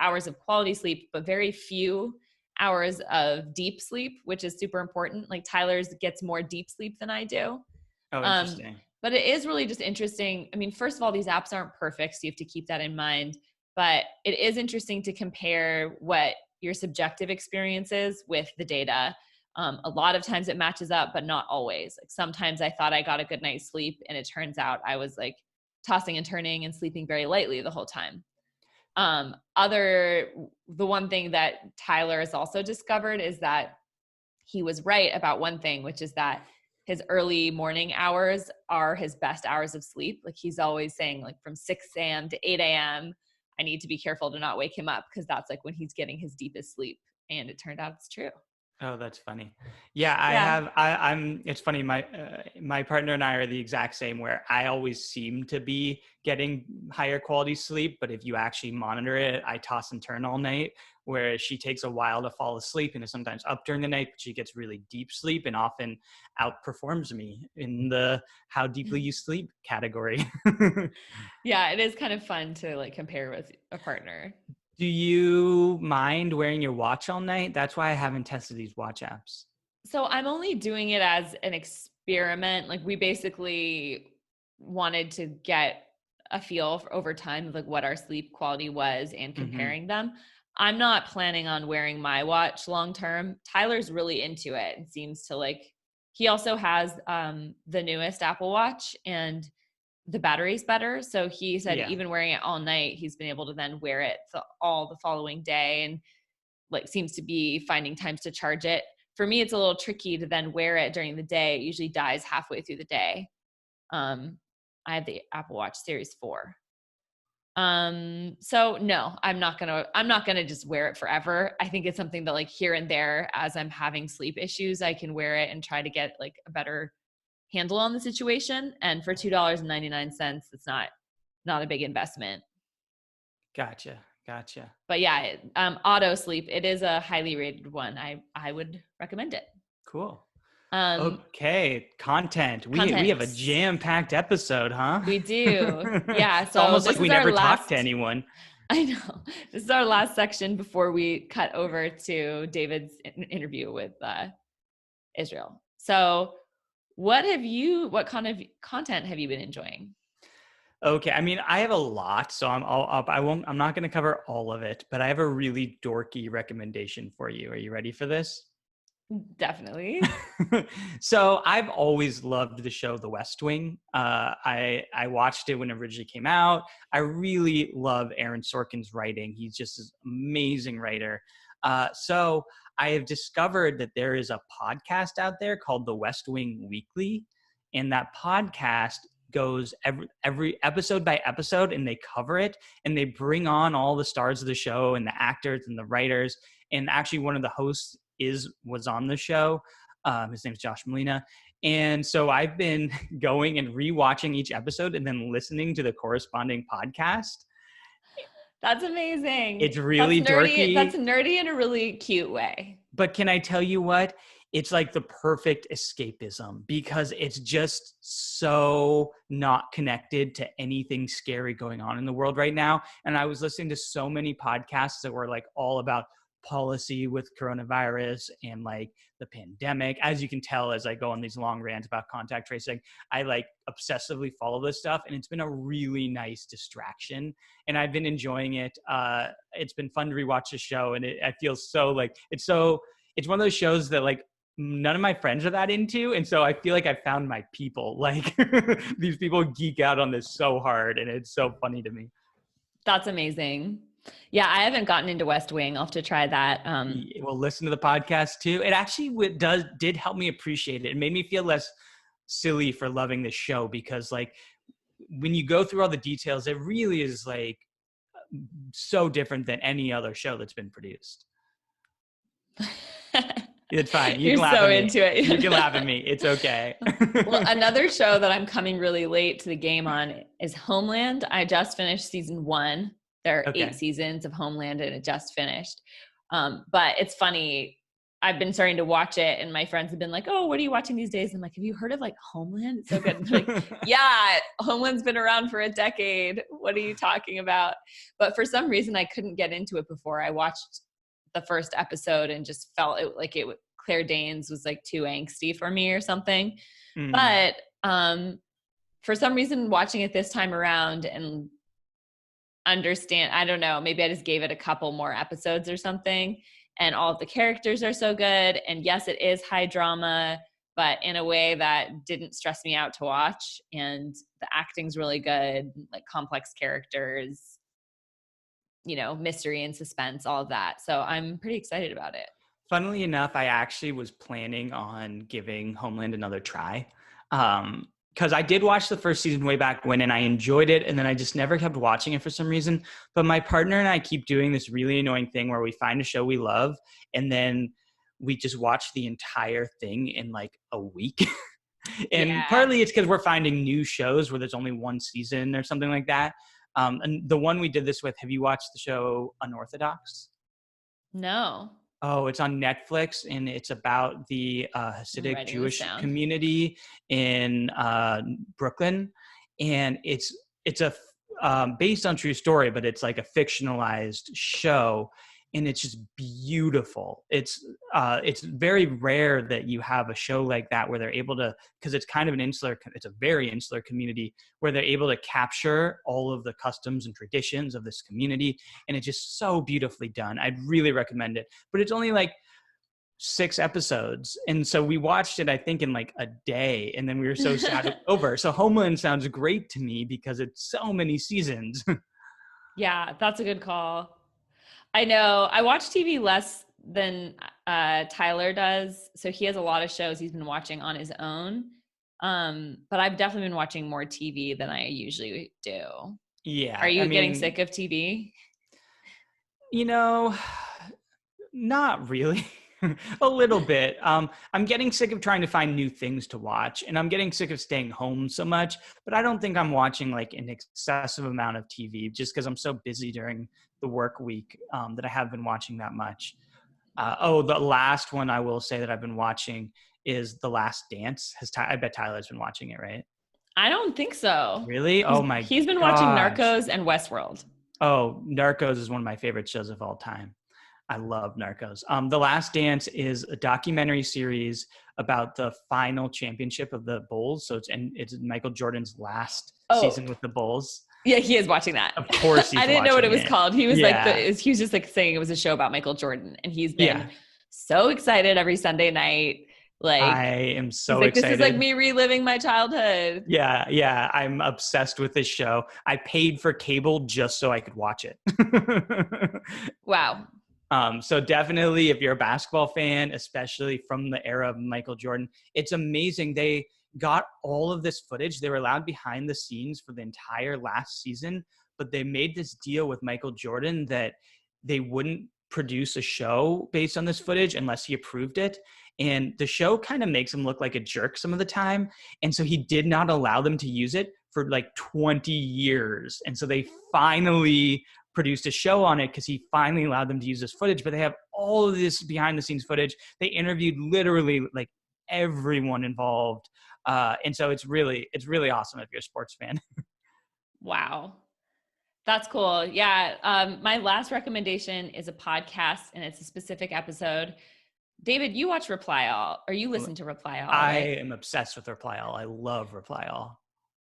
hours of quality sleep, but very few hours of deep sleep, which is super important. Like Tyler's gets more deep sleep than I do. Oh, interesting. But it is really just interesting. I mean, first of all, these apps aren't perfect, so you have to keep that in mind. But it is interesting to compare what your subjective experience is with the data. A lot of times it matches up, but not always. Like sometimes I thought I got a good night's sleep, and it turns out I was like tossing and turning and sleeping very lightly the whole time. The one thing that Tyler has also discovered is that he was right about one thing, which is that his early morning hours are his best hours of sleep. Like he's always saying like from 6 a.m. to 8 a.m., I need to be careful to not wake him up because that's like when he's getting his deepest sleep. And it turned out it's true. Oh, that's funny. Yeah, I'm. It's funny. My partner and I are the exact same. Where I always seem to be getting higher quality sleep, but if you actually monitor it, I toss and turn all night. Whereas she takes a while to fall asleep and is sometimes up during the night, but she gets really deep sleep and often outperforms me in the how deeply you sleep category. Yeah, it is kind of fun to like compare with a partner. Do you mind wearing your watch all night? That's why I haven't tested these watch apps. So I'm only doing it as an experiment. Like we basically wanted to get a feel for over time of like what our sleep quality was and comparing them. I'm not planning on wearing my watch long term. Tyler's really into it and seems to like, he also has the newest Apple Watch and the battery's better. So he said even wearing it all night, he's been able to then wear it all the following day and like seems to be finding times to charge it. For me, it's a little tricky to then wear it during the day. It usually dies halfway through the day. I have the Apple Watch Series 4. So no, I'm not gonna just wear it forever. I think it's something that like here and there as I'm having sleep issues, I can wear it and try to get like a better handle on the situation. And for $2.99, it's not a big investment. Gotcha. But yeah, Auto Sleep, it is a highly rated one. I would recommend it. Cool. Okay, content. We have a jam-packed episode, huh? We do. Yeah. So it's almost like we never talked to anyone. I know. This is our last section before we cut over to David's interview with Israel. So what kind of content have you been enjoying? Okay, I mean, I have a lot, so I'm not going to cover all of it, but I have a really dorky recommendation for you. Are you ready for this? Definitely. So I've always loved the show The West Wing. I watched it when it originally came out. I really love Aaron Sorkin's writing. He's just an amazing writer. So I have discovered that there is a podcast out there called The West Wing Weekly, and that podcast goes every episode by episode, and they cover it, and they bring on all the stars of the show and the actors and the writers. And actually, one of the hosts was on the show. His name's Josh Molina. And so I've been going and rewatching each episode and then listening to the corresponding podcast. That's amazing. It's really dorky. That's nerdy in a really cute way. But can I tell you what? It's like the perfect escapism because it's just so not connected to anything scary going on in the world right now. And I was listening to so many podcasts that were like all about policy with coronavirus and like the pandemic. As you can tell, as I go on these long rants about contact tracing, I like obsessively follow this stuff, and it's been a really nice distraction, and I've been enjoying it. It's been fun to rewatch the show, and I feel so like it's one of those shows that like none of my friends are that into. And so I feel like I found my people. Like these people geek out on this so hard, and it's so funny to me. That's amazing. Yeah, I haven't gotten into West Wing. I'll have to try that. Well, listen to the podcast too. It actually did help me appreciate it. It made me feel less silly for loving the show, because like when you go through all the details, it really is like so different than any other show that's been produced. It's fine. You You're can laugh so at me. into it. You can laugh at me. It's okay. Well, another show that I'm coming really late to the game on is Homeland. I just finished season 1. There are 8 seasons of Homeland, and it just finished. But it's funny. I've been starting to watch it, and my friends have been like, "Oh, what are you watching these days?" I'm like, "Have you heard of like Homeland? It's so good." Like, yeah, Homeland's been around for a decade. What are you talking about? But for some reason, I couldn't get into it before. I watched the first episode and just felt like Claire Danes was like too angsty for me or something. But for some reason, watching it this time around and I don't know, maybe I just gave it a couple more episodes or something, and all of the characters are so good. And yes, it is high drama, but in a way that didn't stress me out to watch. And the acting's really good, like complex characters, mystery and suspense, all of that. So I'm pretty excited about it. Funnily enough, I actually was planning on giving Homeland another try. Because I did watch the first season way back when, and I enjoyed it, and then I just never kept watching it for some reason. But my partner and I keep doing this really annoying thing where we find a show we love, and then we just watch the entire thing in like a week. And partly it's because we're finding new shows where there's only one season or something like that. And the one we did this with, have you watched the show Unorthodox? No. Oh, it's on Netflix, and it's about the Hasidic Jewish community in Brooklyn, and it's a based on true story, but it's like a fictionalized show, and it's just beautiful. It's very rare that you have a show like that where they're able to, because it's kind of it's a very insular community, where they're able to capture all of the customs and traditions of this community, and it's just so beautifully done. I'd really recommend it, but it's only like 6 episodes, and so we watched it I think in like a day, and then we were so sad it's over. So Homeland sounds great to me because it's so many seasons. Yeah, that's a good call. I know I watch TV less than Tyler does. So he has a lot of shows he's been watching on his own. But I've definitely been watching more TV than I usually do. Yeah. Are you getting sick of TV? Not really. A little bit. I'm getting sick of trying to find new things to watch, and I'm getting sick of staying home so much, but I don't think I'm watching like an excessive amount of TV just because I'm so busy during the work week that I haven't been watching that much. The last one I will say that I've been watching is The Last Dance. I bet Tyler's been watching it, right? I don't think so. Really? He's been watching Narcos and Westworld. Oh, Narcos is one of my favorite shows of all time. I love Narcos. The Last Dance is a documentary series about the final championship of the Bulls. So it's Michael Jordan's last season with the Bulls. Yeah, he is watching that. Of course, I didn't know what it was called. He was he was just like saying it was a show about Michael Jordan, and he's been so excited every Sunday night. Like, I am so excited. This is like me reliving my childhood. Yeah, I'm obsessed with this show. I paid for cable just so I could watch it. Wow. So definitely, if you're a basketball fan, especially from the era of Michael Jordan, it's amazing. They got all of this footage. They were allowed behind the scenes for the entire last season, but they made this deal with Michael Jordan that they wouldn't produce a show based on this footage unless he approved it. And the show kind of makes him look like a jerk some of the time. And so he did not allow them to use it for like 20 years. And so they finally produced a show on it because he finally allowed them to use this footage. But they have all of this behind the scenes footage. They interviewed literally like everyone involved. And so it's really awesome if you're a sports fan. Wow. That's cool. Yeah. My last recommendation is a podcast, and it's a specific episode. David, you watch Reply All, or you listen to Reply All, right? I am obsessed with Reply All. I love Reply All.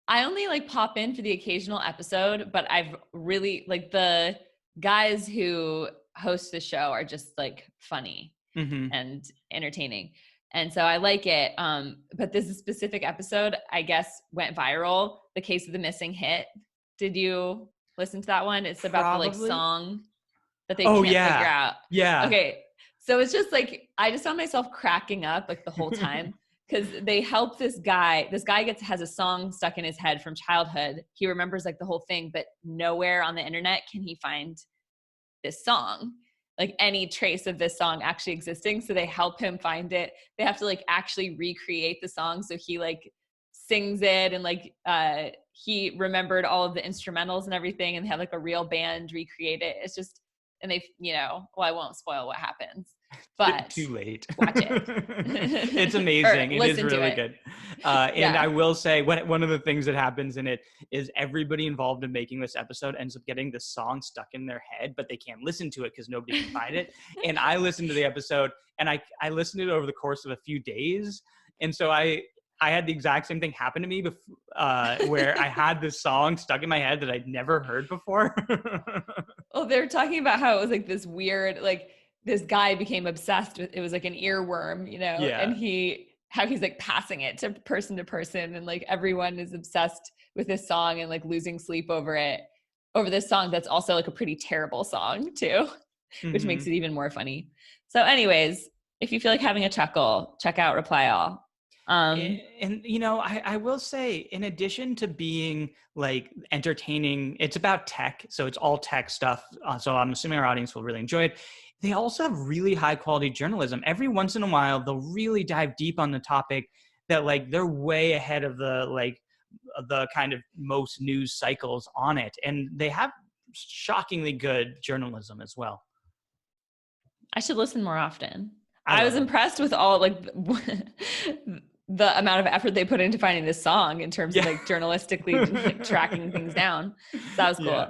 I only like pop in for the occasional episode, but I've really like the guys who host the show are just like funny and entertaining. And so I like it. But this specific episode, I guess, went viral. The Case of the Missing Hit. Did you listen to that one? It's about the like Probably. song that they Oh, can't yeah. figure out. Yeah. Okay. So it's just like, I just found myself cracking up like the whole time because they help this guy. This guy has a song stuck in his head from childhood. He remembers like the whole thing, but nowhere on the internet can he find this song, like any trace of this song actually existing. So they help him find it. They have to like actually recreate the song. So he like sings it and like he remembered all of the instrumentals and everything, and they have like a real band recreate it. It's just, and they, well, I won't spoil what happens, but too late. Watch it. It's amazing. It is really good. And Yeah. I will say one of the things that happens in it is everybody involved in making this episode ends up getting the song stuck in their head, but they can't listen to it because nobody can find it. And I listened to the episode, and I listened to it over the course of a few days. And so I had the exact same thing happen to me where I had this song stuck in my head that I'd never heard before. Well, they're talking about how it was like this weird, like this guy became obsessed with, it was like an earworm, Yeah. and how he's like passing it to person, and like everyone is obsessed with this song and like losing sleep over this song that's also like a pretty terrible song too, which makes it even more funny. So anyways, if you feel like having a chuckle, check out Reply All. And I will say, in addition to being like entertaining, it's about tech, so it's all tech stuff. So I'm assuming our audience will really enjoy it. They also have really high quality journalism. Every once in a while, they'll really dive deep on the topic that like they're way ahead of the kind of most news cycles on it, and they have shockingly good journalism as well. I should listen more often. I was impressed with all like the amount of effort they put into finding this song in terms of like journalistically like, tracking things down. So that was cool.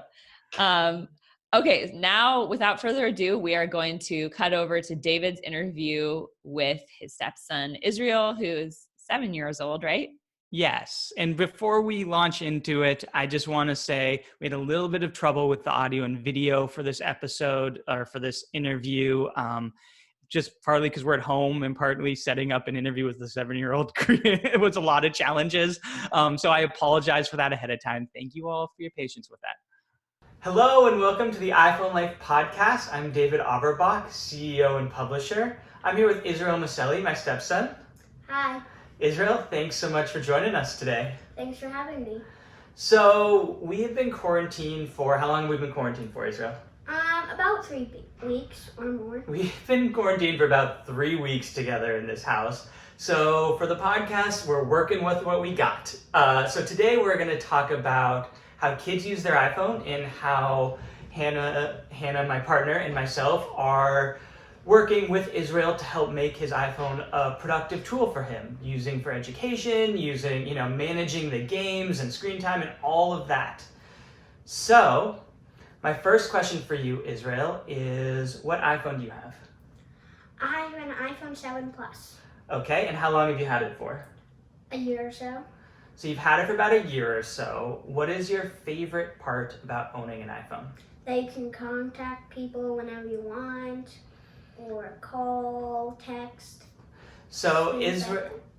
Yeah. Okay, now without further ado, we are going to cut over to David's interview with his stepson, Israel, who is 7 years old, right? Yes. And before we launch into it, I just want to say we had a little bit of trouble with the audio and video for this episode or for this interview. Just partly because we're at home and partly setting up an interview with the 7-year-old. It was a lot of challenges. So I apologize for that ahead of time. Thank you all for your patience with that. Hello and welcome to the iPhone Life podcast. I'm David Averbach, CEO and publisher. I'm here with Israel Maselli, my stepson. Hi. Israel, thanks so much for joining us today. Thanks for having me. So we have been quarantined for, how long have we been quarantined for, Israel? About 3 weeks or more. We've been quarantined for about 3 weeks together in this house. So for the podcast, we're working with what we got. So today we're going to talk about how kids use their iPhone and how Hannah, my partner, and myself are working with Israel to help make his iPhone a productive tool for him, using for education, using, managing the games and screen time and all of that. So my first question for you, Israel, is what iPhone do you have? I have an iPhone 7 Plus. Okay, and how long have you had it for? A year or so. So you've had it for about a year or so. What is your favorite part about owning an iPhone? That you can contact people whenever you want, or call, text. So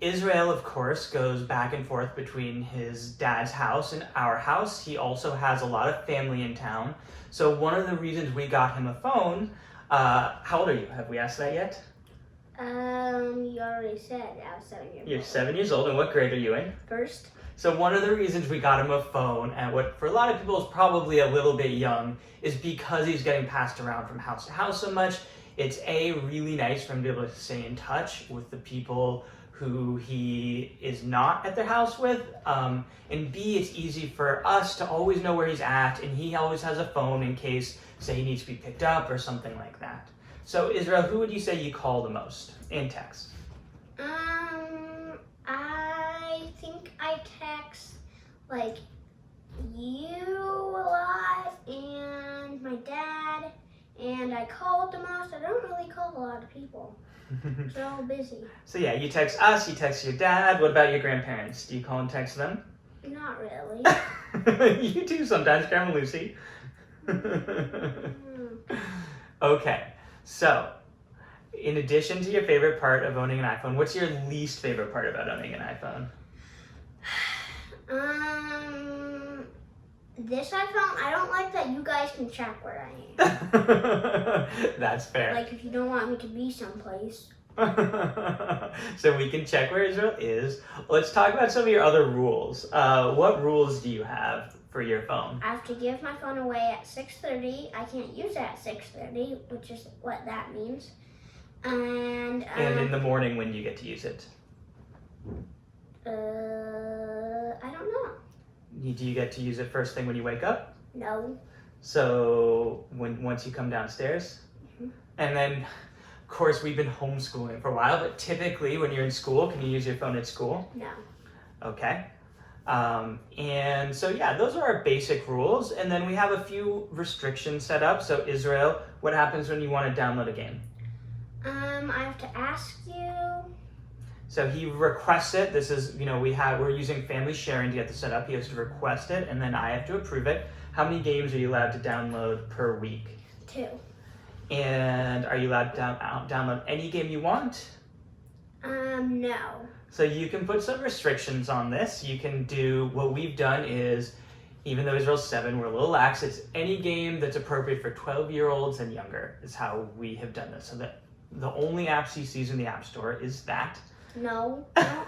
Israel, of course, goes back and forth between his dad's house and our house. He also has a lot of family in town. So one of the reasons we got him a phone, how old are you? Have we asked that yet? You already said I was 7 years old. You're 7 years old, and what grade are you in? First. So one of the reasons we got him a phone, and what for a lot of people is probably a little bit young, is because he's getting passed around from house to house so much. It's really nice for him to be able to stay in touch with the people who he is not at their house with, and B, it's easy for us to always know where he's at, and he always has a phone in case, say, he needs to be picked up or something like that. So Israel, who would you say you call the most in text? I think I text like you a lot and my dad, and I call the most. I don't really call a lot of people. They're all busy. So yeah, you text us, you text your dad. What about your grandparents? Do you call and text them? Not really. You do sometimes, Grandma Lucy. Okay, so in addition to your favorite part of owning an iPhone, what's your least favorite part about owning an iPhone? This iPhone, I don't like that you guys can track where I am. That's fair. Like if you don't want me to be someplace. So we can check where Israel is. Let's talk about some of your other rules. What rules do you have for your phone? I have to give my phone away at 6:30. I can't use it at 6:30, which is what that means. And in the morning when you get to use it? I don't know. Do you get to use it first thing when you wake up? No. So once you come downstairs? Mhm. And then, of course, we've been homeschooling for a while, but typically when you're in school, can you use your phone at school? No. Okay. And so, yeah, those are our basic rules. And then we have a few restrictions set up. So, Israel, what happens when you want to download a game? I have to ask you. So he requests it. This is, we're using family sharing to get this set up. He has to request it, and then I have to approve it. How many games are you allowed to download per week? 2. And are you allowed to download any game you want? No. So you can put some restrictions on this. You can do, what we've done is, even though Israel's 7, we're a little lax. It's any game that's appropriate for 12-year-olds and younger is how we have done this. So that the only apps he sees in the App Store is that. No. I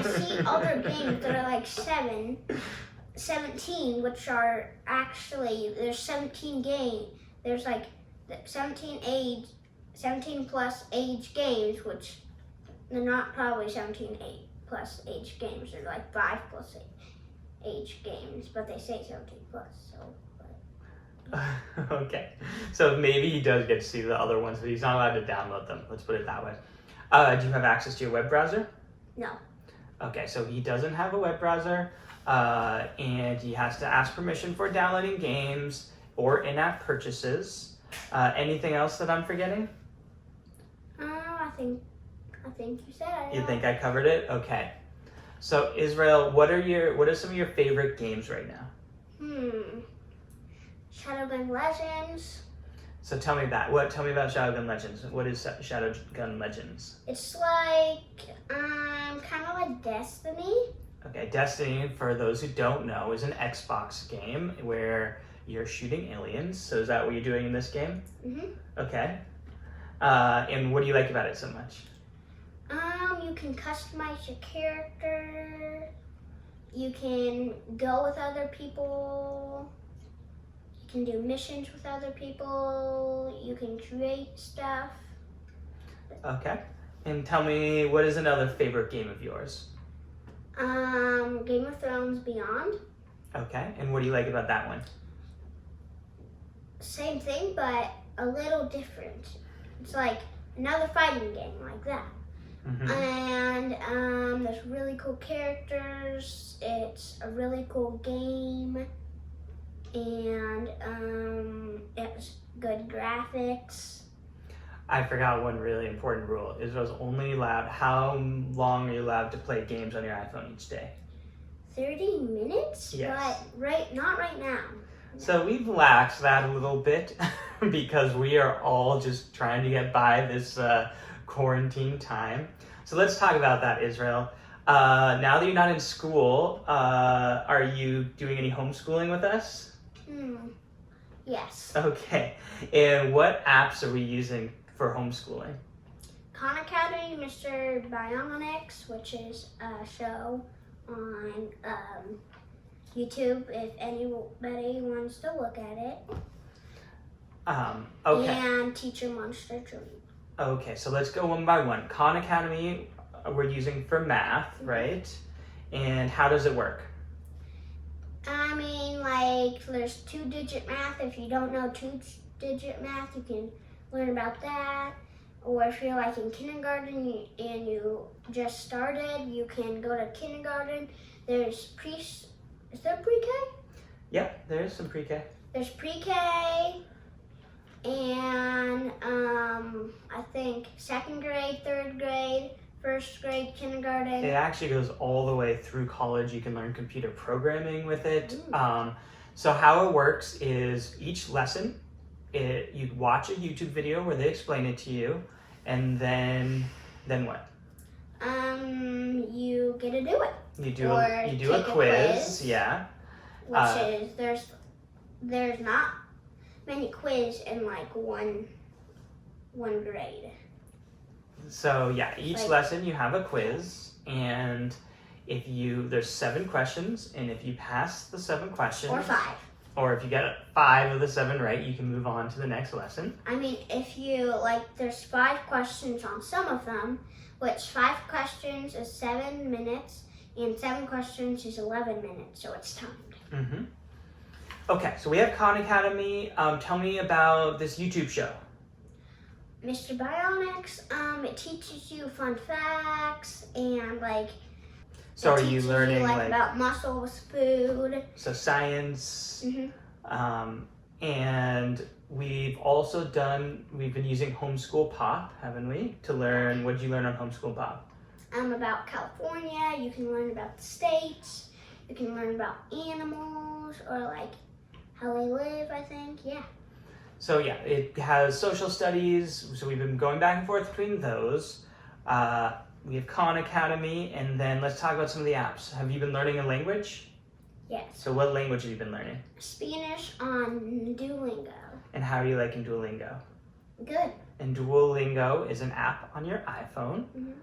see other games that are like 17, which are actually, there's 17 games. There's like 17 plus age games, which they're not probably 17 plus age games. They're like 5 plus age games, but they say 17 plus, so. Okay. So maybe he does get to see the other ones, but he's not allowed to download them. Let's put it that way. Do you have access to your web browser? No. Okay, so he doesn't have a web browser, and he has to ask permission for downloading games or in-app purchases. Anything else that I'm forgetting? I think you said it. You think I covered it? Okay. So Israel, what are some of your favorite games right now? Shadowgun Legends. So tell me about Shadowgun Legends. What is Shadowgun Legends? It's like kind of like Destiny. Okay, Destiny, for those who don't know, is an Xbox game where you're shooting aliens. So is that what you're doing in this game? Mhm. Okay. And what do you like about it so much? You can customize your character. You can go with other people. You can do missions with other people. You can create stuff. Okay. And tell me, what is another favorite game of yours? Game of Thrones Beyond. Okay. And what do you like about that one? Same thing, but a little different. It's like another fighting game like that. Mm-hmm. And there's really cool characters. It's a really cool game. And it's good graphics. I forgot one really important rule. Israel's only allowed, how long are you allowed to play games on your iPhone each day? 30 minutes? Yes. But not right now. So we've laxed that a little bit because we are all just trying to get by this quarantine time. So let's talk about that, Israel. Now that you're not in school, are you doing any homeschooling with us? Yes. Okay. And what apps are we using for homeschooling? Khan Academy, Mr. Bionics, which is a show on YouTube if anybody wants to look at it. Okay. And Teacher Monster Dream. Okay, so let's go one by one. Khan Academy we're using for math, right? And how does it work? I mean, like, there's 2-digit math. If you don't know 2-digit math, you can learn about that. Or if you're like in kindergarten and you just started, you can go to kindergarten. There's is there pre-K? Yep, there's some pre-K. There's pre-K and I think 2nd grade, 3rd grade, 1st grade, kindergarten. It actually goes all the way through college. You can learn computer programming with it. So how it works is each lesson, you watch a YouTube video where they explain it to you, And then what? You get to do it. You do Or a take a quiz. quiz. Yeah. Which is there's not many quiz in like one grade. So yeah, each Like- lesson you have a quiz, and there's 7 questions, and if you pass the 7 questions, Or 5. or if you get 5 of the 7 right, you can move on to the next lesson. I mean, if you there's 5 questions on some of them, which 5 questions is 7 minutes, and 7 questions is 11 minutes, so it's timed. Mm-hmm. Okay, so we have Khan Academy. Tell me about this YouTube show. Mr. Bionics, it teaches you fun facts and So it are you teaches learning about muscles, food. so science? Mm-hmm. And we've been using Homeschool Pop, haven't we? To learn, what did you learn on Homeschool Pop? About California, you can learn about the states, you can learn about animals or how they live, I think, yeah. So yeah, it has social studies, so we've been going back and forth between those. We have Khan Academy, and then let's talk about some of the apps. Have you been learning a language? Yes. So what language have you been learning? Spanish on Duolingo. And how are you liking Duolingo? Good. And Duolingo is an app on your iPhone. Mhm.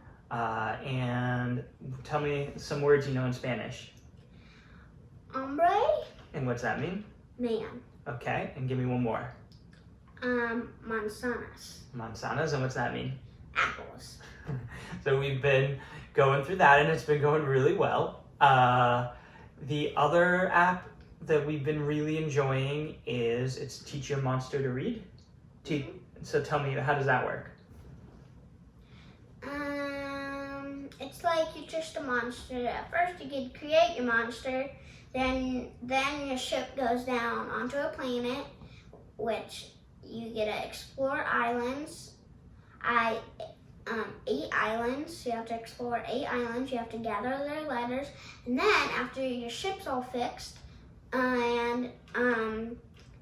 And tell me some words you know in Spanish. Hombre, And what's that mean? man. Okay, and give me one more. Manzanas, Manzanas, and what's that mean? apples. So we've been going through that, and it's been going really well. The other app that we've been really enjoying it's Teach Your Monster to Read. So tell me, how does that work? It's like you're just a monster. At first you can create your monster, then your ship goes down onto a planet, which you get to explore islands. 8 islands. You have to explore 8 islands. You have to gather their letters, and then after your ship's all fixed, and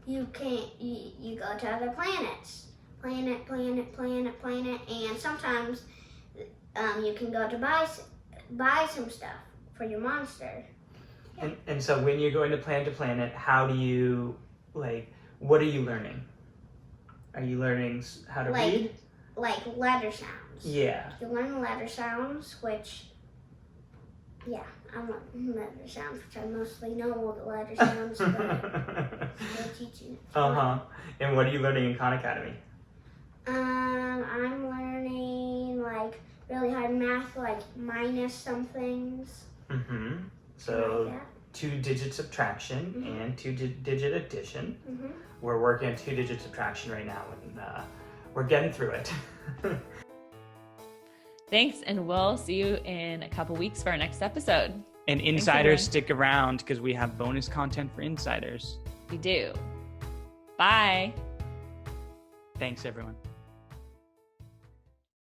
you go to other planets, planet, and sometimes you can go to buy some stuff for your monster. And so when you're going to planet, how do you what are you learning? Are you learning how to read? Letter sounds. Yeah. You learn letter sounds, which, yeah, I learn letter sounds, which I mostly know all the letter sounds, but they're teaching it. And what are you learning in Khan Academy? I'm learning really hard math, minus some things. Mm-hmm. Like So that. 2-digit subtraction and 2-digit addition. Mhm. We're working on 2-digit subtraction right now, and we're getting through it. Thanks, and we'll see you in a couple weeks for our next episode. And insiders, stick around because we have bonus content for insiders. We do. Bye. Thanks, everyone.